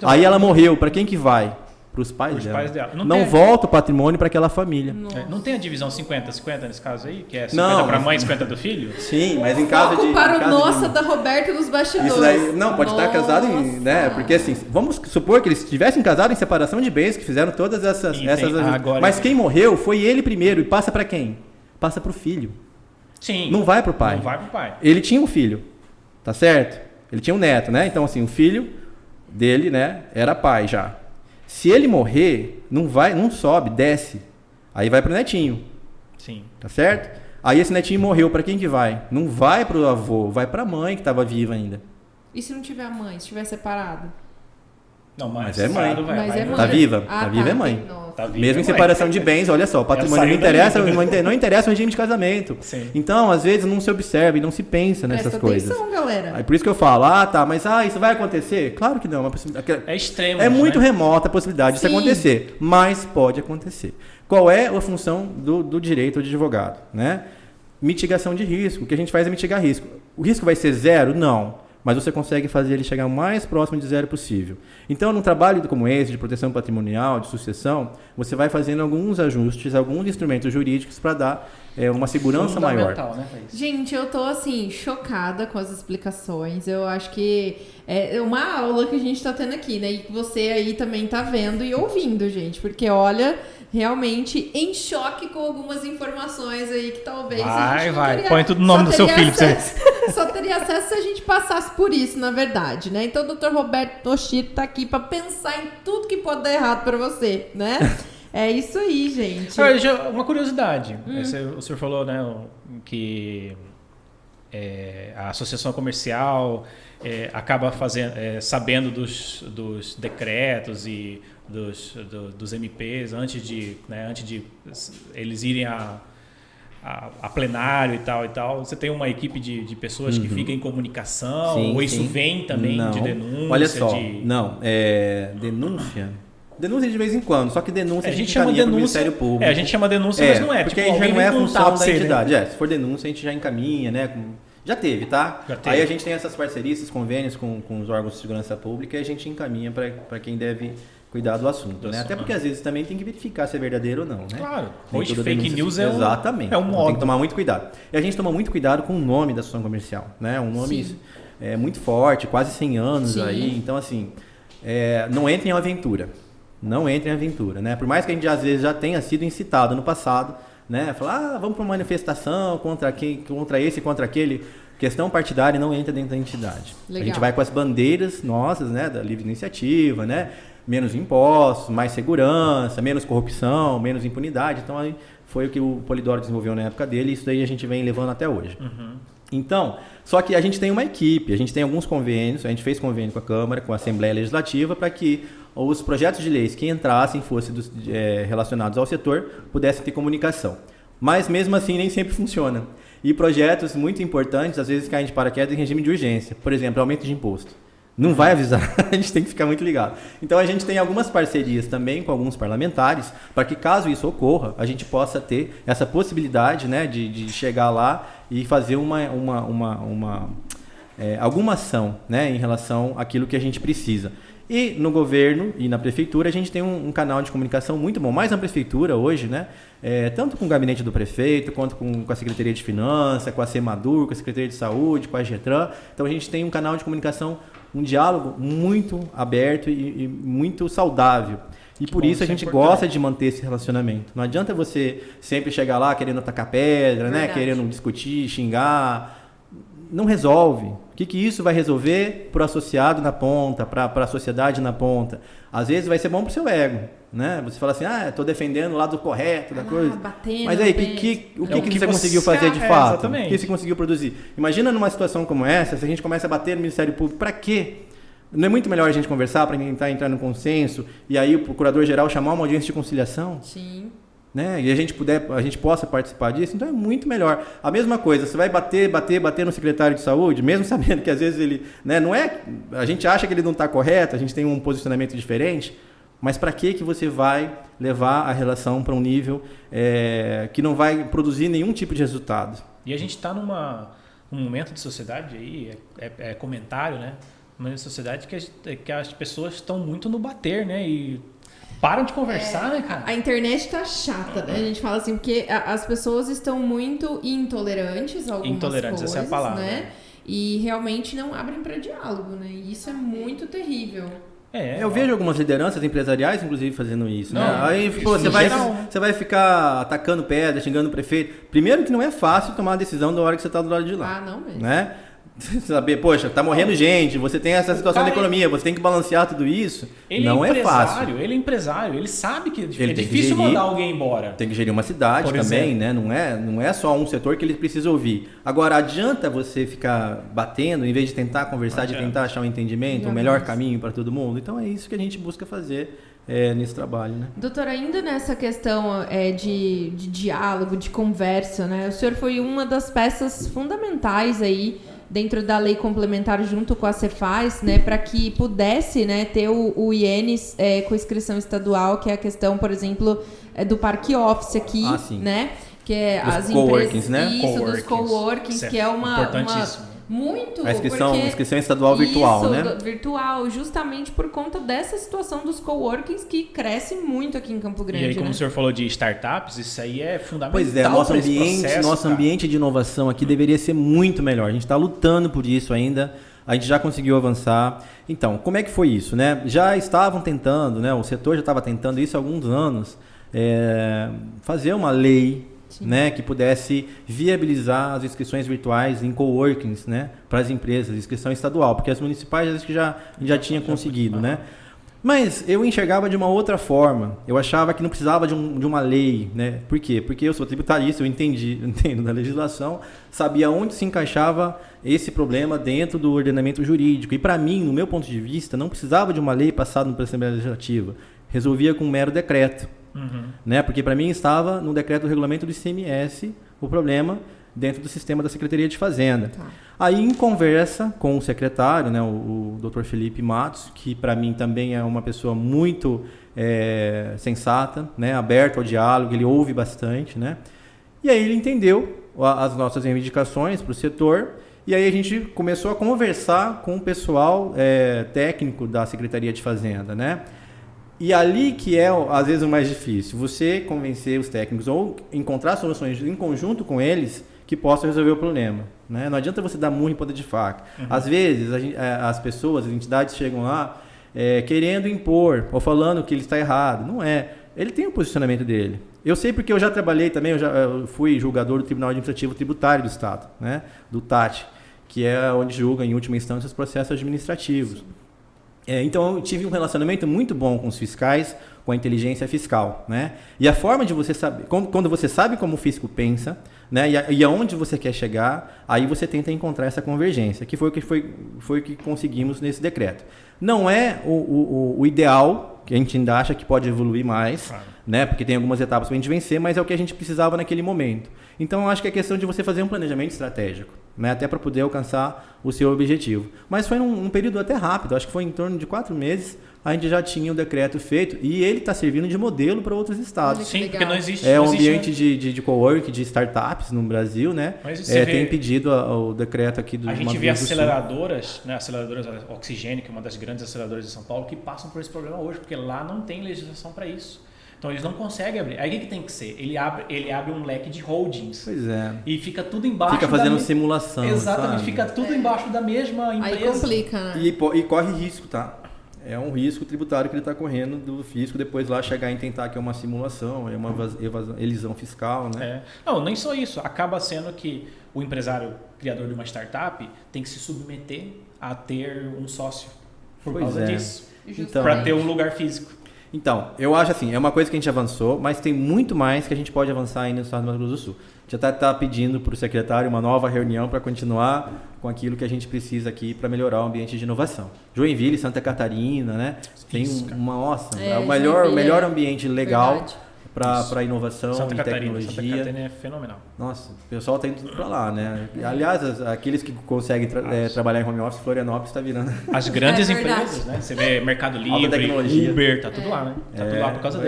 Aí ela morreu. Para quem que vai? Para os pais dela. Não volta o patrimônio para aquela família. Não tem a divisão 50-50 nesse caso aí? Que é 50 para a mãe e 50 do filho? Sim, mas em caso de... Para o nossa da Roberta dos bastidores. Isso daí, não, pode estar casado em... Né? Porque assim, vamos supor que eles tivessem casado em separação de bens, que fizeram todas essas... Agora, mas quem morreu foi ele primeiro. E passa para quem? Passa para o filho. Sim. Não vai para o pai. Não vai para o pai. Ele tinha um filho, tá certo? Ele tinha um neto, né? Então assim, o filho dele, né, era pai já. Se ele morrer, não sobe, desce. Aí vai pro netinho. Sim. Tá certo? Aí esse netinho morreu, para quem que vai? Não vai pro avô, vai pra mãe que estava viva ainda. E se não tiver a mãe, se estiver separado? Não, mas é mãe. Mas é mãe. Tá viva? Tá viva é mãe. Tá viva Mesmo é em separação de bens, olha só, o patrimônio não interessa o regime de casamento. Sim. Então, às vezes, não se observa e não se pensa nessas coisas. Presta atenção, galera. Aí por isso que eu falo, mas isso vai acontecer? Claro que não. É extremo. É muito remota a possibilidade disso acontecer, mas pode acontecer. Qual é a função do direito de advogado? Né? Mitigação de risco. O que a gente faz é mitigar risco. O risco vai ser zero? Não. Mas você consegue fazer ele chegar o mais próximo de zero possível. Então, num trabalho como esse, de proteção patrimonial, de sucessão, você vai fazendo alguns ajustes, alguns instrumentos jurídicos para dar uma segurança maior. Né, gente, eu tô assim, chocada com as explicações. Eu acho que é uma aula que a gente tá tendo aqui, né? E que você aí também tá vendo e ouvindo, gente. Porque, olha, realmente em choque com algumas informações aí que talvez a gente não teria, põe tudo no nome do seu filho pra você. Só teria acesso se a gente passasse por isso, na verdade, né? Então o Dr. Roberto Toshiro tá aqui para pensar em tudo que pode dar errado para você, né? É isso aí, gente. Uma curiosidade. O senhor falou, né, que a associação comercial acaba sabendo dos decretos e dos MPs antes de eles irem a plenário e tal. Você tem uma equipe de pessoas que fica em comunicação? Sim, ou isso vem também de denúncia? Olha só, denúncia de vez em quando, só que denúncia a gente chama denúncia pro Ministério Público. A gente chama denúncia, mas não é. Porque tipo, já não é a função da entidade. Né? Se for denúncia, a gente já encaminha, né? Já teve, tá? Aí a gente tem essas parcerias, esses convênios com os órgãos de segurança pública e a gente encaminha para quem deve cuidar do assunto, né? Até porque às vezes também tem que verificar se é verdadeiro ou não, né? Claro. Hoje fake news exatamente. É um modo. Tem que tomar muito cuidado. E a gente toma muito cuidado com o nome da associação comercial, né? Um nome muito forte, quase 100 anos aí. Então, assim, não entre em aventura. Não entre em aventura, né? Por mais que a gente às vezes já tenha sido incitado no passado, né? Falar, vamos para uma manifestação contra esse, contra aquele. Questão partidária não entra dentro da entidade. Legal. A gente vai com as bandeiras nossas, né? Da livre iniciativa, né? Menos impostos, mais segurança, menos corrupção, menos impunidade. Então, aí foi o que o Polidoro desenvolveu na época dele e isso daí a gente vem levando até hoje. Então, só que a gente tem uma equipe, a gente tem alguns convênios, a gente fez convênio com a Câmara, com a Assembleia Legislativa, para que os projetos de leis que entrassem, fossem relacionados ao setor, pudessem ter comunicação. Mas, mesmo assim, nem sempre funciona. E projetos muito importantes, às vezes, caem de paraquedas em regime de urgência. Por exemplo, aumento de imposto. Não vai avisar, a gente tem que ficar muito ligado. Então, a gente tem algumas parcerias também com alguns parlamentares, para que, caso isso ocorra, a gente possa ter essa possibilidade, né, de chegar lá e fazer alguma ação, né, em relação àquilo que a gente precisa. E no governo e na prefeitura a gente tem um canal de comunicação muito bom, mais na prefeitura hoje, né? Tanto com o gabinete do prefeito, quanto com a Secretaria de Finanças, com a Semadur, com a Secretaria de Saúde, com a Getran. Então a gente tem um canal de comunicação, um diálogo muito aberto e muito saudável. E por isso a gente gosta de manter esse relacionamento. Não adianta você sempre chegar lá querendo atacar pedra, né? Querendo discutir, xingar. Não resolve. O que isso vai resolver para o associado na ponta, para a sociedade na ponta? Às vezes vai ser bom para o seu ego, né? Você fala assim, estou defendendo o lado correto da coisa. Batendo, mas aí, o que você conseguiu fazer de fato? Exatamente. O que você conseguiu produzir? Imagina numa situação como essa, se a gente começa a bater no Ministério Público, para quê? Não é muito melhor a gente conversar para tentar entrar no consenso e aí o procurador-geral chamar uma audiência de conciliação? Sim. Né? E a gente possa participar disso, então é muito melhor. A mesma coisa, você vai bater no secretário de saúde, mesmo sabendo que às vezes ele, né, não é, a gente acha que ele não está correto, a gente tem um posicionamento diferente, mas para que você vai levar a relação para um nível que não vai produzir nenhum tipo de resultado? E a gente está num momento de sociedade aí, comentário, né? Uma sociedade que as pessoas estão muito no bater, né? E param de conversar, né, cara? A internet tá chata, né? A gente fala assim, porque as pessoas estão muito intolerantes a algumas coisas, essa é a palavra. Né? E realmente não abrem para diálogo, né? E isso é muito terrível. Eu vejo algumas lideranças empresariais, inclusive, fazendo isso. Não, né? Aí você vai ficar atacando pedra, xingando o prefeito. Primeiro que não é fácil tomar a decisão da hora que você está do lado de lá. Não mesmo. Né? Saber, poxa, tá morrendo gente, você tem essa situação da economia, você tem que balancear tudo isso. Não é fácil. Ele é empresário, ele sabe que ele difícil mandar alguém embora. Tem que gerir uma cidade também, né? Não é só um setor que ele precisa ouvir. Agora, adianta você ficar batendo, em vez de tentar conversar, de tentar achar um entendimento, o melhor caminho para todo mundo? Então é isso que a gente busca fazer nesse trabalho, né? Doutor, ainda nessa questão de diálogo, de conversa, né? O senhor foi uma das peças fundamentais aí dentro da lei complementar junto com a Cefaz, né, para que pudesse, né, ter o IENES com inscrição estadual, que é a questão, por exemplo, do Parque Office aqui, né, que é as empresas, né? Dos coworkings, que é uma muito a inscrição estadual virtual, né? Virtual, justamente por conta dessa situação dos coworkings que cresce muito aqui em Campo Grande. E aí, como o senhor falou de startups, isso aí é fundamental. Pois é, nosso ambiente de inovação aqui deveria ser muito melhor. A gente está lutando por isso ainda. A gente já conseguiu avançar. Então, como é que foi isso, né? Já estavam tentando, né? O setor já estava tentando isso há alguns anos, fazer uma lei, né, que pudesse viabilizar as inscrições virtuais em coworkings, né, para as empresas, inscrição estadual, porque as municipais acho que já tinha conseguido, né? Mas eu enxergava de uma outra forma. Eu achava que não precisava de uma lei, né? Por quê? Porque eu sou tributarista, eu entendo da legislação, sabia onde se encaixava esse problema dentro do ordenamento jurídico. E para mim, no meu ponto de vista, não precisava de uma lei passada pela Assembleia Legislativa. Resolvia com um mero decreto. Né? Porque para mim estava no decreto do regulamento do ICMS o problema dentro do sistema da Secretaria de Fazenda. Aí, em conversa com o secretário, né, o Dr. Felipe Matos, que para mim também é uma pessoa muito sensata, né, aberto ao diálogo, ele ouve bastante, né? E aí ele entendeu as nossas reivindicações para o setor, e aí a gente começou a conversar com o pessoal técnico da Secretaria de Fazenda, né? E ali que é, às vezes, o mais difícil, você convencer os técnicos ou encontrar soluções em conjunto com eles que possam resolver o problema, né? Não adianta você dar murro em ponta de faca. Às vezes, as pessoas, as entidades chegam lá querendo impor ou falando que ele está errado. Não é. Ele tem o posicionamento dele. Eu sei porque eu já trabalhei também, eu fui julgador do Tribunal Administrativo Tributário do Estado, né? Do TAT, que é onde julga, em última instância, os processos administrativos. Então, eu tive um relacionamento muito bom com os fiscais, com a inteligência fiscal, né? E a forma de você saber, quando você sabe como o fisco pensa, né? E aonde você quer chegar, aí você tenta encontrar essa convergência, que foi o que conseguimos nesse decreto. Não é o ideal, que a gente ainda acha que pode evoluir mais, né? Porque tem algumas etapas para a gente vencer, mas é o que a gente precisava naquele momento. Então, eu acho que é questão de você fazer um planejamento estratégico. né, até para poder alcançar o seu objetivo. Mas foi num período até rápido, acho que foi em torno de 4 meses, a gente já tinha o decreto feito e ele está servindo de modelo para outros estados. Sim, porque não existe. É um ambiente de cowork, de startups no Brasil, né? Tem pedido o decreto aqui do Mato Grosso do Sul. A gente vê aceleradoras, né? Aceleradoras Oxigênio, que é uma das grandes aceleradoras de São Paulo, que passam por esse problema hoje, porque lá não tem legislação para isso. Então eles não conseguem abrir. Aí o que tem que ser? Ele abre um leque de holdings. Pois é. E fica tudo embaixo. Fica fazendo simulação. Exatamente, sabe? fica tudo embaixo da mesma empresa. Aí complica, né? E corre risco, tá? É um risco tributário que ele está correndo do fisco, depois lá chegar em tentar que é uma simulação, é uma elisão fiscal, né? Não, nem só isso. Acaba sendo que o empresário criador de uma startup tem que se submeter a ter um sócio por causa disso. Então, para ter um lugar físico. Então, eu acho assim, é uma coisa que a gente avançou, mas tem muito mais que a gente pode avançar ainda no estado do Mato Grosso do Sul. A gente já está pedindo para o secretário uma nova reunião para continuar com aquilo que a gente precisa aqui para melhorar o ambiente de inovação. Joinville, Santa Catarina, né? Tem o melhor ambiente legal para inovação Santa e Catarina. tecnologia. Santa Catarina é fenomenal. Nossa, o pessoal está indo tudo para lá, né? Aliás, aqueles que conseguem trabalhar em home office, Florianópolis está virando... As grandes empresas, né? Você vê Mercado Livre, Uber, tá tudo lá, né? Tá tudo lá por causa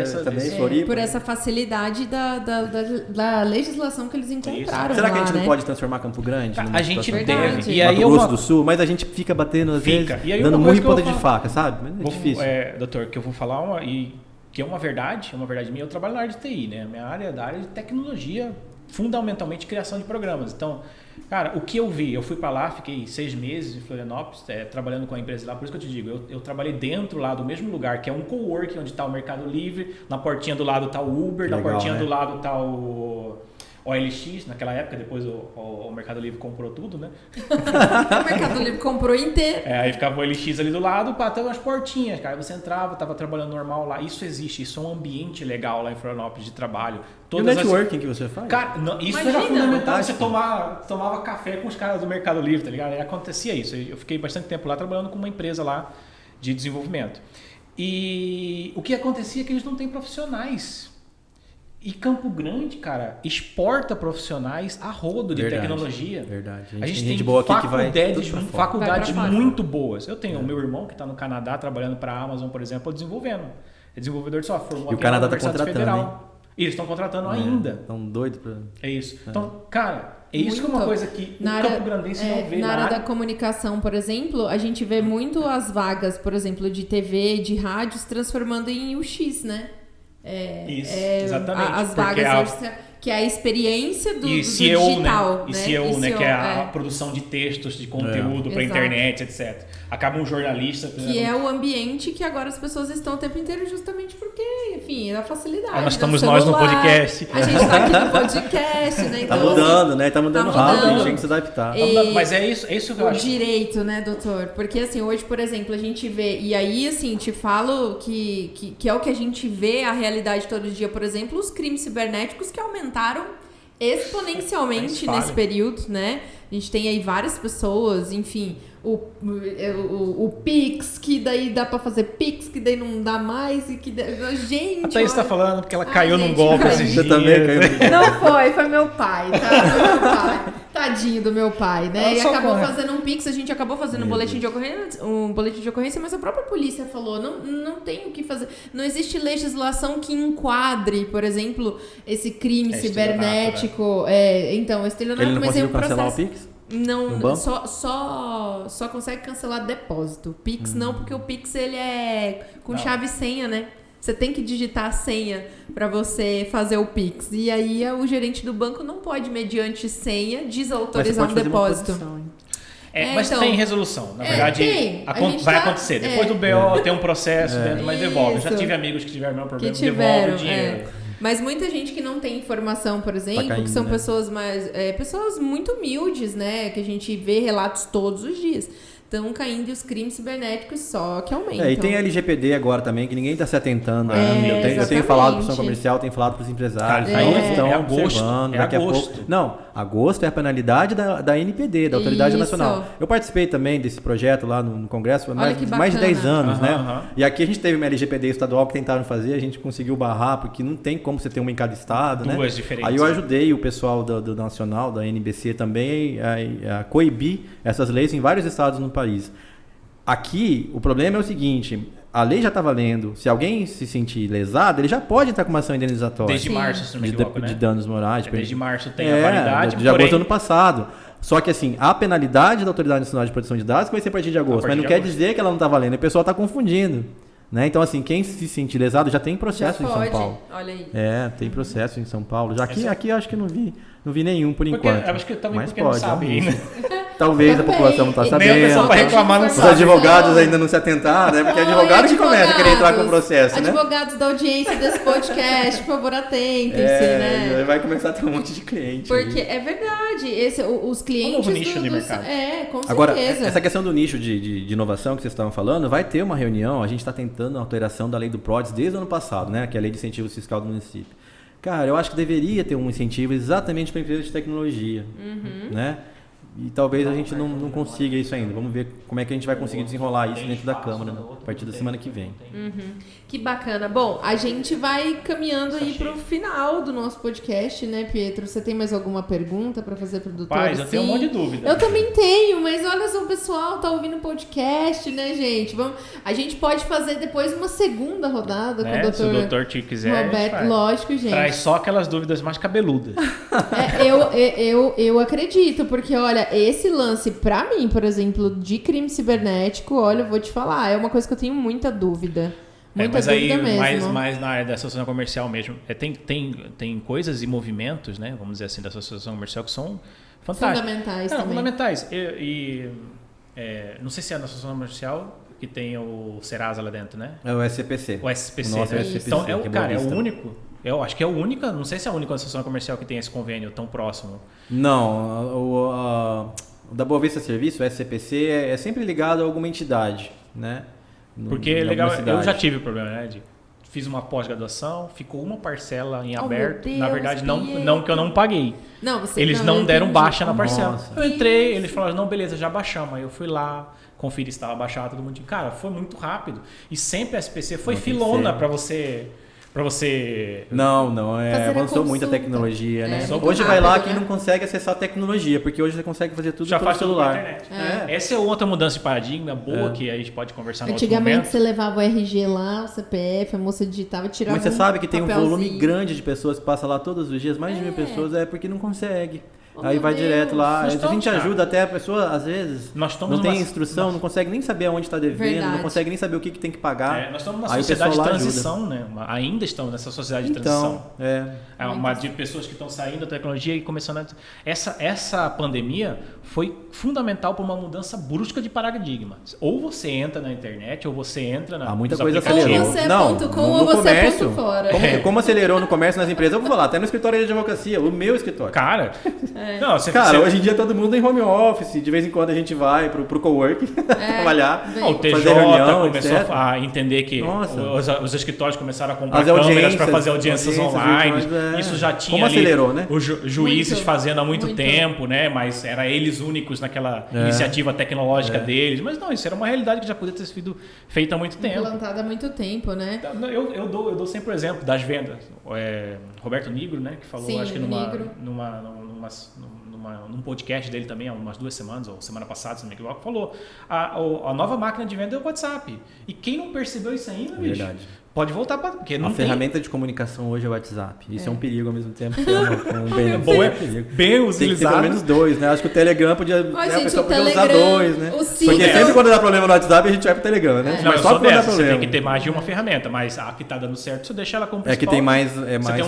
por essa facilidade da legislação que eles encontraram. Será que a lá, gente não pode transformar Campo Grande? A gente deve. E aí Mato Grosso do Sul, mas a gente fica batendo às vezes, dando muito ponta de faca, sabe? É difícil. Doutor, que eu vou falar que é uma verdade minha. Eu trabalho na área de TI, né? Minha área é da área de tecnologia, fundamentalmente criação de programas. Então, cara, o que eu vi, eu fui para lá, fiquei 6 meses em Florianópolis, trabalhando com a empresa lá, por isso que eu te digo, eu trabalhei dentro lá do mesmo lugar, que é um coworking, onde está o Mercado Livre, na portinha do lado está o Uber, na portinha do lado está o OLX, naquela época, depois o Mercado Livre comprou tudo, né? O Mercado Livre comprou inteiro. Aí ficava o OLX ali do lado, para ter umas portinhas, cara. Aí você entrava, tava trabalhando normal lá. Isso existe, isso é um ambiente legal lá em Florianópolis de trabalho. E o networking que você faz? Cara, isso era fundamental. Você tomava café com os caras do Mercado Livre, tá ligado? Aí acontecia isso. Eu fiquei bastante tempo lá trabalhando com uma empresa lá de desenvolvimento. E o que acontecia é que eles não têm profissionais. E Campo Grande, cara, exporta profissionais a rodo de tecnologia. Verdade. A gente tem boa aqui faculdades muito boas. Eu tenho o meu irmão que está no Canadá trabalhando para a Amazon, por exemplo, desenvolvendo. É desenvolvedor de software. E o Canadá está contratando, E eles estão contratando ainda. Estão doidos para... É isso. Então, cara, isso que é uma coisa que o campo-grandense não vê na área da comunicação, por exemplo, a gente vê muito as vagas, por exemplo, de TV, de rádio, se transformando em UX, né? Exatamente. As vagas que é a experiência do digital. Né? E CEO, né? Que é a produção de textos, de conteúdo para internet, etc. Acaba um jornalista... Que é o ambiente que agora as pessoas estão o tempo inteiro justamente porque, enfim, é a facilidade. Nós estamos nós no podcast. A gente está aqui no podcast, né? Então, tá mudando, né? Tá mudando rápido, a gente tem que se adaptar. Mas é isso que eu acho. O direito, né, doutor? Porque, assim, hoje, por exemplo, a gente vê... E aí, assim, te falo que é o que a gente vê, a realidade todo dia, por exemplo, os crimes cibernéticos que aumentaram exponencialmente nesse período, né? A gente tem aí várias pessoas, enfim, o Pix, que daí dá pra fazer Pix, que daí não dá mais e que... Gente... A Thaís tá falando porque ela caiu num golpe esses dias. Você também caiu num golpe. Não foi meu pai, tá? Foi meu pai. Tadinho do meu pai, né? E acabou fazendo um Pix, a gente acabou fazendo um boletim de ocorrência, mas a própria polícia falou, não tem o que fazer. Não existe legislação que enquadre, por exemplo, esse crime cibernético. Né? Então, estelionato, ele não mas conseguiu é um processo... cancelar o Pix? Não, só consegue cancelar depósito. O Pix não, porque o Pix ele é com chave e senha, né? Você tem que digitar a senha para você fazer o Pix. E aí o gerente do banco não pode, mediante senha, desautorizar um depósito. Mas então, tem resolução. Na verdade, vai acontecer. Depois do BO tem um processo dentro, mas devolve. Eu já tive amigos que tiveram o mesmo problema, devolve o dinheiro. Mas muita gente que não tem informação, por exemplo, que são pessoas mais... pessoas muito humildes, né? Que a gente vê relatos todos os dias. estão caindo e os crimes cibernéticos só que aumentam. E tem a LGPD agora também, que ninguém está se atentando. Eu tenho falado para o pessoal comercial, tenho falado para os empresários. Eles estão observando. Daqui a pouco. Não, agosto é a penalidade da NPD, da Autoridade Nacional. Eu participei também desse projeto lá no Congresso há mais de 10 anos, né? E aqui a gente teve uma LGPD estadual que tentaram fazer, a gente conseguiu barrar, porque não tem como você ter uma em cada estado, né? Duas diferentes. Aí eu ajudei o pessoal do Nacional, da NBC também, a coibir essas leis em vários estados no país. Aqui, o problema é o seguinte, a lei já está valendo, se alguém se sentir lesado, ele já pode entrar com uma ação indenizatória. Desde março, se não me equivoco, né? De danos morais. Desde março tem a validade, de agosto do ano passado. Só que assim, a penalidade da Autoridade Nacional de Proteção de Dados vai ser a partir de agosto, mas não quer dizer que ela não está valendo, o pessoal está confundindo. Né? Então, assim, quem se sentir lesado já tem processo em São Paulo. Olha aí. Tem processo em São Paulo. Aqui eu acho que não vi nenhum por enquanto. Acho que também mas porque pode, não sabe, né? Talvez a população não está sabendo. Para reclamar não Os sabe. Advogados ainda não se atentaram, né? Porque advogado que começa a querer entrar com o processo, né? Advogados da audiência desse podcast, por favor, atentem-se, né? Vai começar a ter um monte de cliente. Porque é verdade, os clientes... Um novo nicho de mercado. Com certeza. Agora, essa questão do nicho de inovação que vocês estavam falando, vai ter uma reunião, a gente está tentando a alteração da lei do PRODES desde o ano passado, né? Que é a lei de incentivo fiscal do município. Cara, eu acho que deveria ter um incentivo exatamente para empresas de tecnologia, né? E talvez a gente não consiga isso ainda. Vamos ver como é que a gente vai conseguir desenrolar isso dentro da Câmara, né? A partir da semana que vem. Que bacana. Bom, a gente vai caminhando aí pro final do nosso podcast, né, Pietro? Você tem mais alguma pergunta para fazer pro doutor? Paz, eu tenho um monte de dúvida. Eu também tenho, mas olha só, o pessoal tá ouvindo o podcast, né, gente? A gente pode fazer depois uma segunda rodada com o doutor. Se o doutor te quiser. Roberto, lógico, gente. Traz só aquelas dúvidas mais cabeludas. Eu acredito, porque olha, esse lance, pra mim, por exemplo, de crime cibernético, olha, eu vou te falar, é uma coisa que eu tenho muita dúvida. Muita dúvida mesmo. Mas na área da associação comercial mesmo, tem coisas e movimentos, né, vamos dizer assim, da associação comercial que são fantásticos. Fundamentais também. Fundamentais. Não sei se é na associação comercial que tem o Serasa lá dentro, né? É o SPC. O SPC, o nosso né? SPC, então, é o único. Eu acho que é a única, não sei se é a única associação comercial que tem esse convênio tão próximo. Não, o da Boa Vista Serviço, o SCPC, é sempre ligado a alguma entidade, né? Porque legal, eu já tive o problema, né? Fiz uma pós-graduação, ficou uma parcela em aberto. Na verdade, não que eu não paguei. Eles não deram baixa na parcela. Nossa. Eu entrei, eles falaram, não, beleza, já baixamos. Aí eu fui lá, conferi se estava baixado, todo mundo. Cara, foi muito rápido. E sempre a SPC foi filona para você. Não, avançou muito a tecnologia, né? Hoje vai lá quem não consegue acessar a tecnologia, porque hoje você consegue fazer tudo pelo celular. Internet. Essa é outra mudança de paradigma boa que a gente pode conversar no outro momento. Antigamente você levava o RG lá, o CPF, a moça digitava e tirava. Mas você sabe que tem um volume grande de pessoas que passa lá todos os dias, mais de 1.000 pessoas, porque não consegue. Aí vai direto lá, a gente ajuda até a pessoa, às vezes, não tem instrução, não consegue nem saber aonde está devendo, não consegue nem saber o que tem que pagar. Nós estamos numa sociedade de transição, né? Ainda estamos nessa sociedade de transição. De pessoas que estão saindo da tecnologia e começando a... Essa pandemia foi fundamental para uma mudança brusca de paradigma. Ou você entra na internet, ou você entra na... Muita coisa acelerou. Ou você é ponto com, ou você é ponto fora. Como acelerou no comércio, nas empresas, eu vou falar, até no escritório de advocacia, o meu escritório. Cara... Hoje em dia todo mundo em home office, de vez em quando a gente vai pro coworking trabalhar, o TJ fazer reunião, começou etc. a entender que os escritórios começaram a comprar câmeras para fazer audiências online. Isso já tinha como acelerou, né? Os juízes fazendo há muito tempo, né? Mas era eles únicos naquela iniciativa tecnológica deles. Mas não, isso era uma realidade que já podia ter sido feita há muito tempo. Implantada há muito tempo, né? Eu dou sempre o exemplo das vendas. Roberto Nigro, né? Que falou, acho que num podcast dele também, há umas 2 semanas, ou semana passada, se não me equivoco, falou a nova máquina de venda é o WhatsApp. E quem não percebeu isso ainda, bicho, pode voltar para... A ferramenta de comunicação hoje é o WhatsApp. Isso é um perigo ao mesmo tempo. Bem utilizado. Tem que ter pelo menos 2, né? Acho que o Telegram podia... a pessoa podia usar 2, né? Porque sempre quando dá problema no WhatsApp, a gente vai pro Telegram, né? Mas só quando dá problema. Você tem que ter mais de uma ferramenta, mas a que tá dando certo, você deixa ela como principal. É que tem mais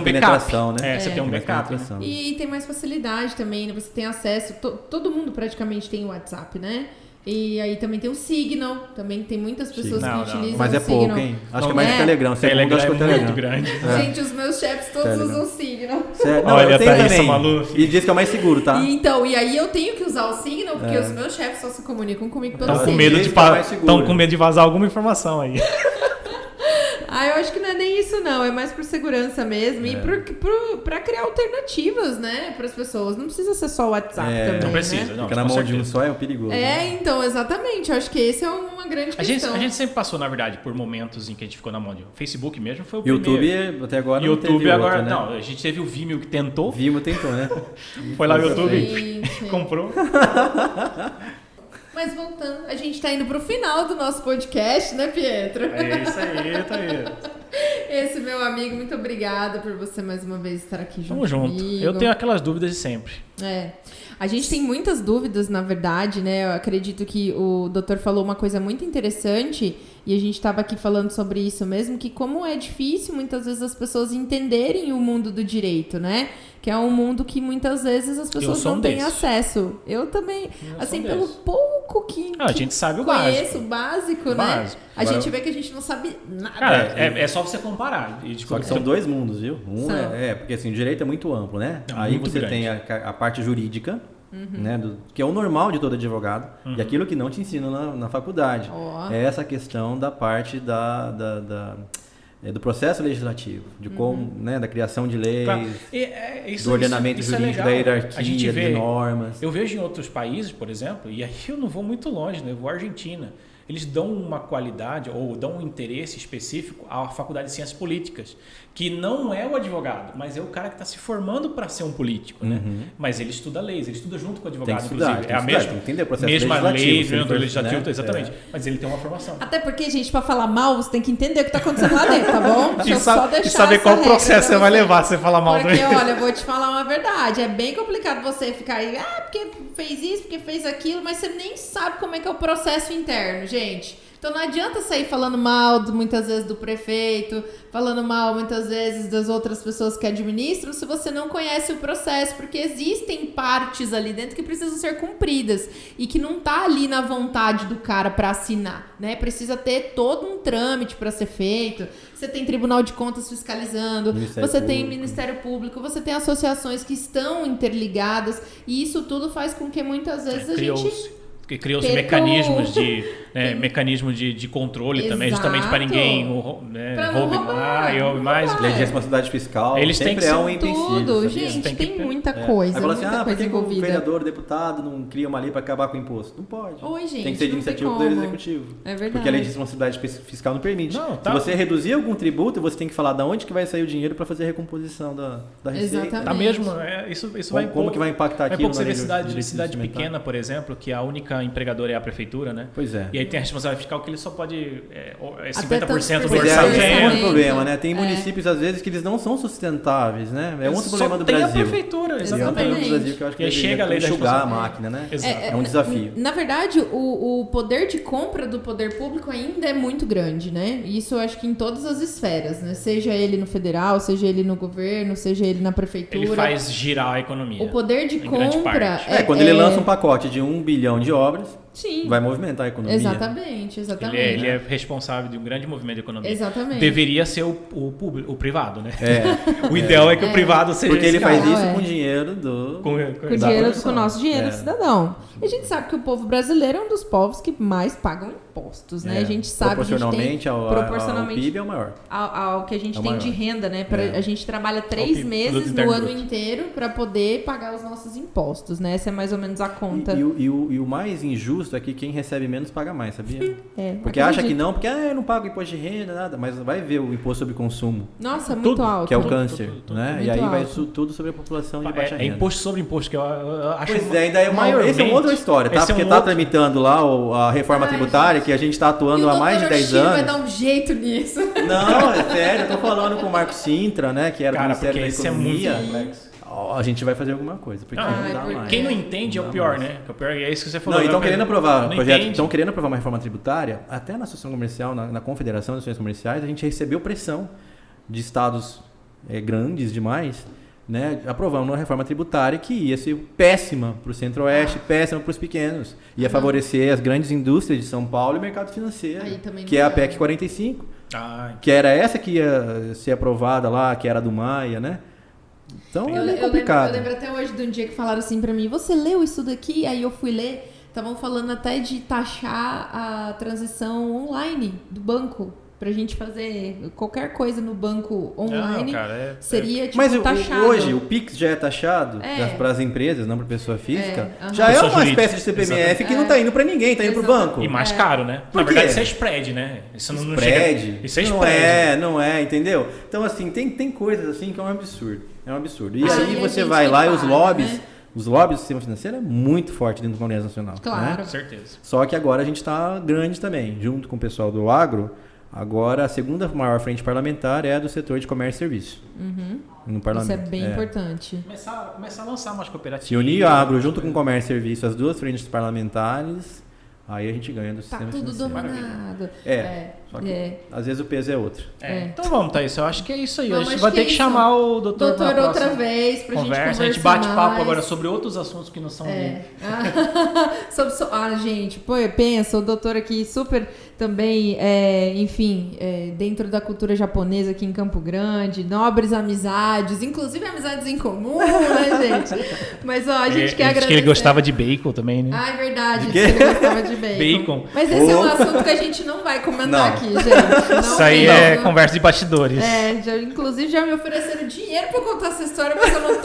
penetração, né? Você tem um backup. E tem mais facilidade também, né? Você tem acesso... Todo mundo praticamente tem o WhatsApp, né? E aí também tem o Signal, também tem muitas pessoas que utilizam mas é o Signal. pouco, hein? Acho que é mais o Telegram. Telegram acho que é muito grande. Gente, os meus chefes todos usam o Signal. Não, olha, eu tenho Thaís também. Maluf. E diz que é o mais seguro, tá? E aí eu tenho que usar o Signal, porque os meus chefes só se comunicam comigo pelo Estão com Signal. medo de vazar alguma informação aí. Eu acho que não é nem isso não, é mais por segurança mesmo e pra criar alternativas, né, pras pessoas. Não precisa ser só o WhatsApp também, não precisa, né? não. Fica na mão de um só é o perigoso. Então, exatamente. Eu acho que esse é uma grande questão. A gente sempre passou, na verdade, por momentos em que a gente ficou na mão de Facebook mesmo, foi o YouTube, primeiro. até agora YouTube não teve agora, outra, né? não, a gente teve o Vimeo que tentou. Vimeo tentou, né? Foi lá no YouTube Gente. comprou. Mas voltando, a gente tá indo pro final do nosso podcast, né, Pietro? É isso aí, tá aí. Esse meu amigo, muito obrigada por você mais uma vez estar aqui junto Tamo junto. comigo. Eu tenho aquelas dúvidas de sempre. A gente tem muitas dúvidas, na verdade, né? Eu acredito que o doutor falou uma coisa muito interessante e a gente estava aqui falando sobre isso mesmo, que como é difícil muitas vezes as pessoas entenderem o mundo do direito, né? Que é um mundo que muitas vezes as pessoas não têm acesso. Eu também, assim, pelo pouco que a gente sabe o conheço, básico, né? Básico. A gente vê que a gente não sabe nada. Cara, é só você comparar. Só que são dois mundos, viu? Porque assim, o direito é muito amplo, né? Aí você tem a parte jurídica, né, que é o normal de todo advogado, e aquilo que não te ensinam na faculdade. É essa questão da parte do processo legislativo, de como, né, da criação de leis, do ordenamento jurídico, da hierarquia, de normas. Eu vejo em outros países, por exemplo, e aí eu não vou muito longe, né? Eu vou à Argentina. Eles dão uma qualidade ou dão um interesse específico à faculdade de ciências políticas, que não é o advogado, mas é o cara que está se formando para ser um político, né? Mas ele estuda leis, ele estuda junto com o advogado, inclusive. É a mesma lei, dentro do legislativo, né? Exatamente. Mas ele tem uma formação. Até porque, gente, para falar mal, você tem que entender o que está acontecendo lá dentro, tá bom? E saber qual processo você vai levar se você falar mal porque, também. olha, eu vou te falar uma verdade. É bem complicado você ficar aí, porque fez isso, porque fez aquilo, mas você nem sabe como é que é o processo interno, gente. Então não adianta sair falando mal muitas vezes do prefeito, falando mal muitas vezes das outras pessoas que administram, se você não conhece o processo, porque existem partes ali dentro que precisam ser cumpridas e que não tá ali na vontade do cara para assinar, né? Precisa ter todo um trâmite para ser feito. Você tem Tribunal de Contas fiscalizando, você tem Ministério Público, você tem associações que estão interligadas e isso tudo faz com que muitas vezes a gente criou-se mecanismos de controle. Exato. Também, justamente para ninguém roube mais. Lei de responsabilidade fiscal, eles têm que é um empecilho. Tudo, gente, tem muita coisa. Aí fala assim, por que o vereador, o deputado não cria uma lei para acabar com o imposto? Não pode. Gente, tem que ser de iniciativa do Poder Executivo. É verdade. Porque a lei de responsabilidade fiscal não permite. Se você reduzir algum tributo, você tem que falar de onde que vai sair o dinheiro para fazer a recomposição da receita. Exatamente. Tá mesmo, isso vai como que vai impactar aquilo? Você vê cidade pequena, por exemplo, que a única empregadora é a prefeitura, né? Pois é. E aí tem a responsabilidade fiscal que ele só pode 50% do orçamento. É outro problema, né? Tem municípios, às vezes, que eles não são sustentáveis, né? É outro problema do Brasil. Tem a prefeitura, exatamente. Do Brasil que eu acho que e aí chega a lei da enxugar a máquina, né? É um desafio. Na verdade, o poder de compra do poder público ainda é muito grande, né? Isso eu acho que em todas as esferas, né? Seja ele no federal, seja ele no governo, seja ele na prefeitura. Ele faz girar a economia. O poder de compra... quando ele lança um pacote de 1 bilhão de obras... Sim. Vai movimentar a economia. Exatamente. Ele é responsável de um grande movimento de economia. Exatamente. Deveria ser o privado, né? O ideal é que o privado seja porque ele faz isso com dinheiro do... Com o nosso dinheiro cidadão. E a gente sabe que o povo brasileiro é um dos povos que mais pagam impostos, né? A gente sabe proporcionalmente ao PIB é o maior. Ao que a gente tem de renda, né? A gente trabalha 3 meses no ano inteiro para poder pagar os nossos impostos, né? Essa é mais ou menos a conta. E o mais injusto é que quem recebe menos paga mais, sabia? Porque acha que não, porque eu não pago imposto de renda, nada, mas vai ver o imposto sobre consumo. Nossa, muito alto. Que é o câncer, né? E aí vai tudo sobre a população de baixa renda. É imposto sobre imposto, que eu acho... Pois ainda é esse é uma outra história, tá? Porque tá tramitando lá a reforma tributária, que a gente tá atuando há mais de 10 anos. Vai dar um jeito nisso. Não, é sério, eu tô falando com o Marco Sintra, né? Que era do Ministério da Economia. É muito complexo. A gente vai fazer alguma coisa, porque não dá mais. Quem não entende é o pior, né? O pior é isso que você falou. Não, estão querendo aprovar estão querendo aprovar uma reforma tributária, até na Associação Comercial, na Confederação das Associações Comerciais, a gente recebeu pressão de estados grandes demais né, aprovamos uma reforma tributária que ia ser péssima para o Centro-Oeste, péssima para os pequenos. Ia favorecer as grandes indústrias de São Paulo e o mercado financeiro, que é a PEC 45, que era essa que ia ser aprovada lá, que era do Maia, né? Então é meio complicado. Eu lembro até hoje de um dia que falaram assim pra mim, você leu isso daqui? Aí eu fui ler, estavam falando até de taxar a transição online do banco. Pra gente fazer qualquer coisa no banco online, seria tipo mas taxado. Hoje o Pix já é taxado para as empresas, não para pessoa física. Já é uma espécie de CPMF que não está indo para ninguém, está indo para o banco. E mais caro, né? Na verdade isso é spread, né? Isso não chega... Isso é spread. Não é, entendeu? Então assim, tem coisas assim que é um absurdo. É um absurdo. E aí você vai lá e os lobbies... Né? Os lobbies do sistema financeiro é muito forte dentro do Congresso Nacional. Claro. Né? Com certeza. Só que agora a gente está grande também, junto com o pessoal do agro. Agora, a segunda maior frente parlamentar é a do setor de comércio e serviço. No parlamento. Isso é bem importante. Começar a lançar mais cooperativas. Se unir a agro junto com o comércio e serviço, as duas frentes parlamentares, aí a gente ganha do sistema financeiro. Tá tudo dominado. Só que às vezes o peso é outro. Então vamos, Thaís. Eu acho que é isso aí. A gente vai ter que chamar o doutor outra vez pra gente conversar. A gente bate papo agora sobre outros assuntos que não são dele. Gente, pensa, o doutor aqui super também, dentro da cultura japonesa aqui em Campo Grande, nobres amizades, inclusive amizades em comum, né, gente? Mas, a gente quer agradecer. Que ele gostava de bacon também, né? É verdade, que ele gostava de bacon. Mas esse é um assunto que a gente não vai comentar aqui, gente. Não, isso aí é conversa de bastidores. Inclusive já me ofereceram dinheiro pra contar essa história, mas eu não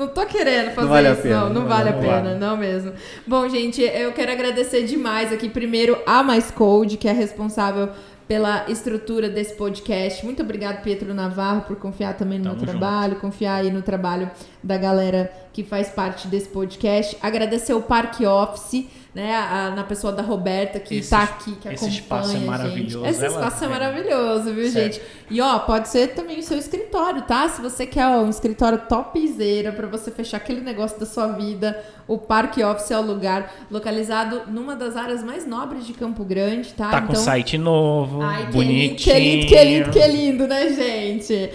tô querendo fazer vale isso. Não vale a pena, não mesmo. Bom, gente, eu quero agradecer demais aqui, primeiro, a Mais Code, que é responsável pela estrutura desse podcast. Muito obrigado, Pietro Navarro, por confiar também no meu trabalho, confiar aí no trabalho da galera que faz parte desse podcast. Agradecer o Parque Office, né, na pessoa da Roberta, que está aqui, que acompanha. Esse espaço é maravilhoso. Esse espaço é maravilhoso, viu, gente? E, pode ser também o seu escritório, tá? Se você quer um escritório topzera para você fechar aquele negócio da sua vida, o Parque Office é o lugar, localizado numa das áreas mais nobres de Campo Grande, tá? Tá com site novo, bonitinho. Que lindo, né, gente?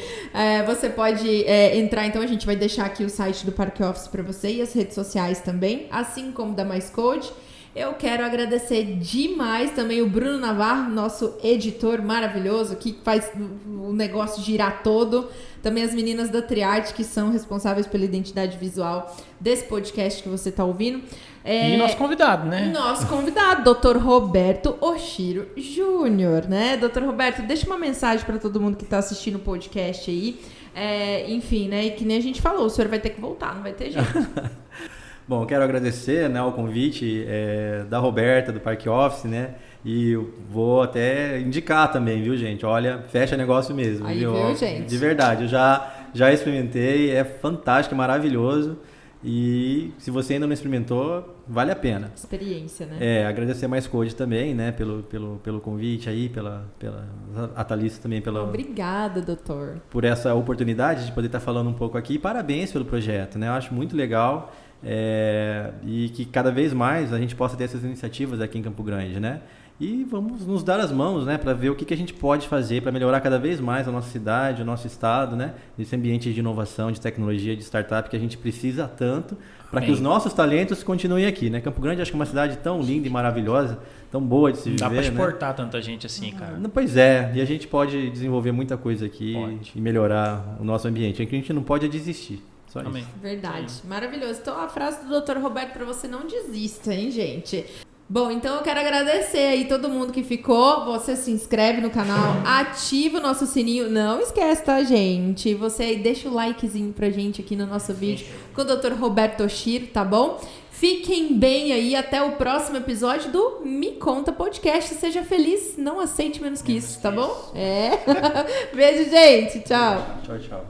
Você pode entrar, então a gente vai deixar aqui o site do Parque Office para você e as redes sociais também, assim como da Mais Code. Eu quero agradecer demais também o Bruno Navarro, nosso editor maravilhoso, que faz o negócio girar todo. Também as meninas da Triarte, que são responsáveis pela identidade visual desse podcast que você está ouvindo. E nosso convidado, né? Nosso convidado, Dr. Roberto Oshiro Júnior, né? Dr. Roberto, deixa uma mensagem para todo mundo que está assistindo o podcast aí. Enfim, né? E que nem a gente falou, o senhor vai ter que voltar, não vai ter jeito. Bom, quero agradecer, né, o convite da Roberta, do Parque Office, né? E eu vou até indicar também, viu, gente? Olha, fecha negócio mesmo. Aí, viu, gente? De verdade, eu já experimentei, é fantástico, é maravilhoso. E se você ainda não experimentou, vale a pena. Experiência, né? Agradecer a Mais Code também, né? Pelo convite aí, a Thalissa também Obrigada, doutor. por essa oportunidade de poder estar falando um pouco aqui. Parabéns pelo projeto, né? Eu acho muito legal. E que cada vez mais a gente possa ter essas iniciativas aqui em Campo Grande, né? E vamos nos dar as mãos, né, para ver o que a gente pode fazer para melhorar cada vez mais a nossa cidade, o nosso estado, né? Nesse ambiente de inovação, de tecnologia, de startup que a gente precisa tanto para que os nossos talentos continuem aqui, né? Campo Grande acho que é uma cidade tão linda e maravilhosa, tão boa de se viver, dá para exportar, né? Tanta gente assim, cara. Pois é, e a gente pode desenvolver muita coisa aqui e melhorar o nosso ambiente. O que a gente não pode é desistir. Só Amém. Isso. Verdade, maravilhoso. Então a frase do Dr. Roberto para você não desista, hein, gente? Bom, então eu quero agradecer aí todo mundo que ficou. Você se inscreve no canal, ativa o nosso sininho. Não esquece, tá, gente? Você aí deixa o likezinho pra gente aqui no nosso vídeo com o Dr. Roberto Oshiro, tá bom? Fiquem bem aí, até o próximo episódio do Me Conta Podcast. Seja feliz, não aceite menos que isso, tá bom? Beijo, gente. Tchau. Tchau, tchau.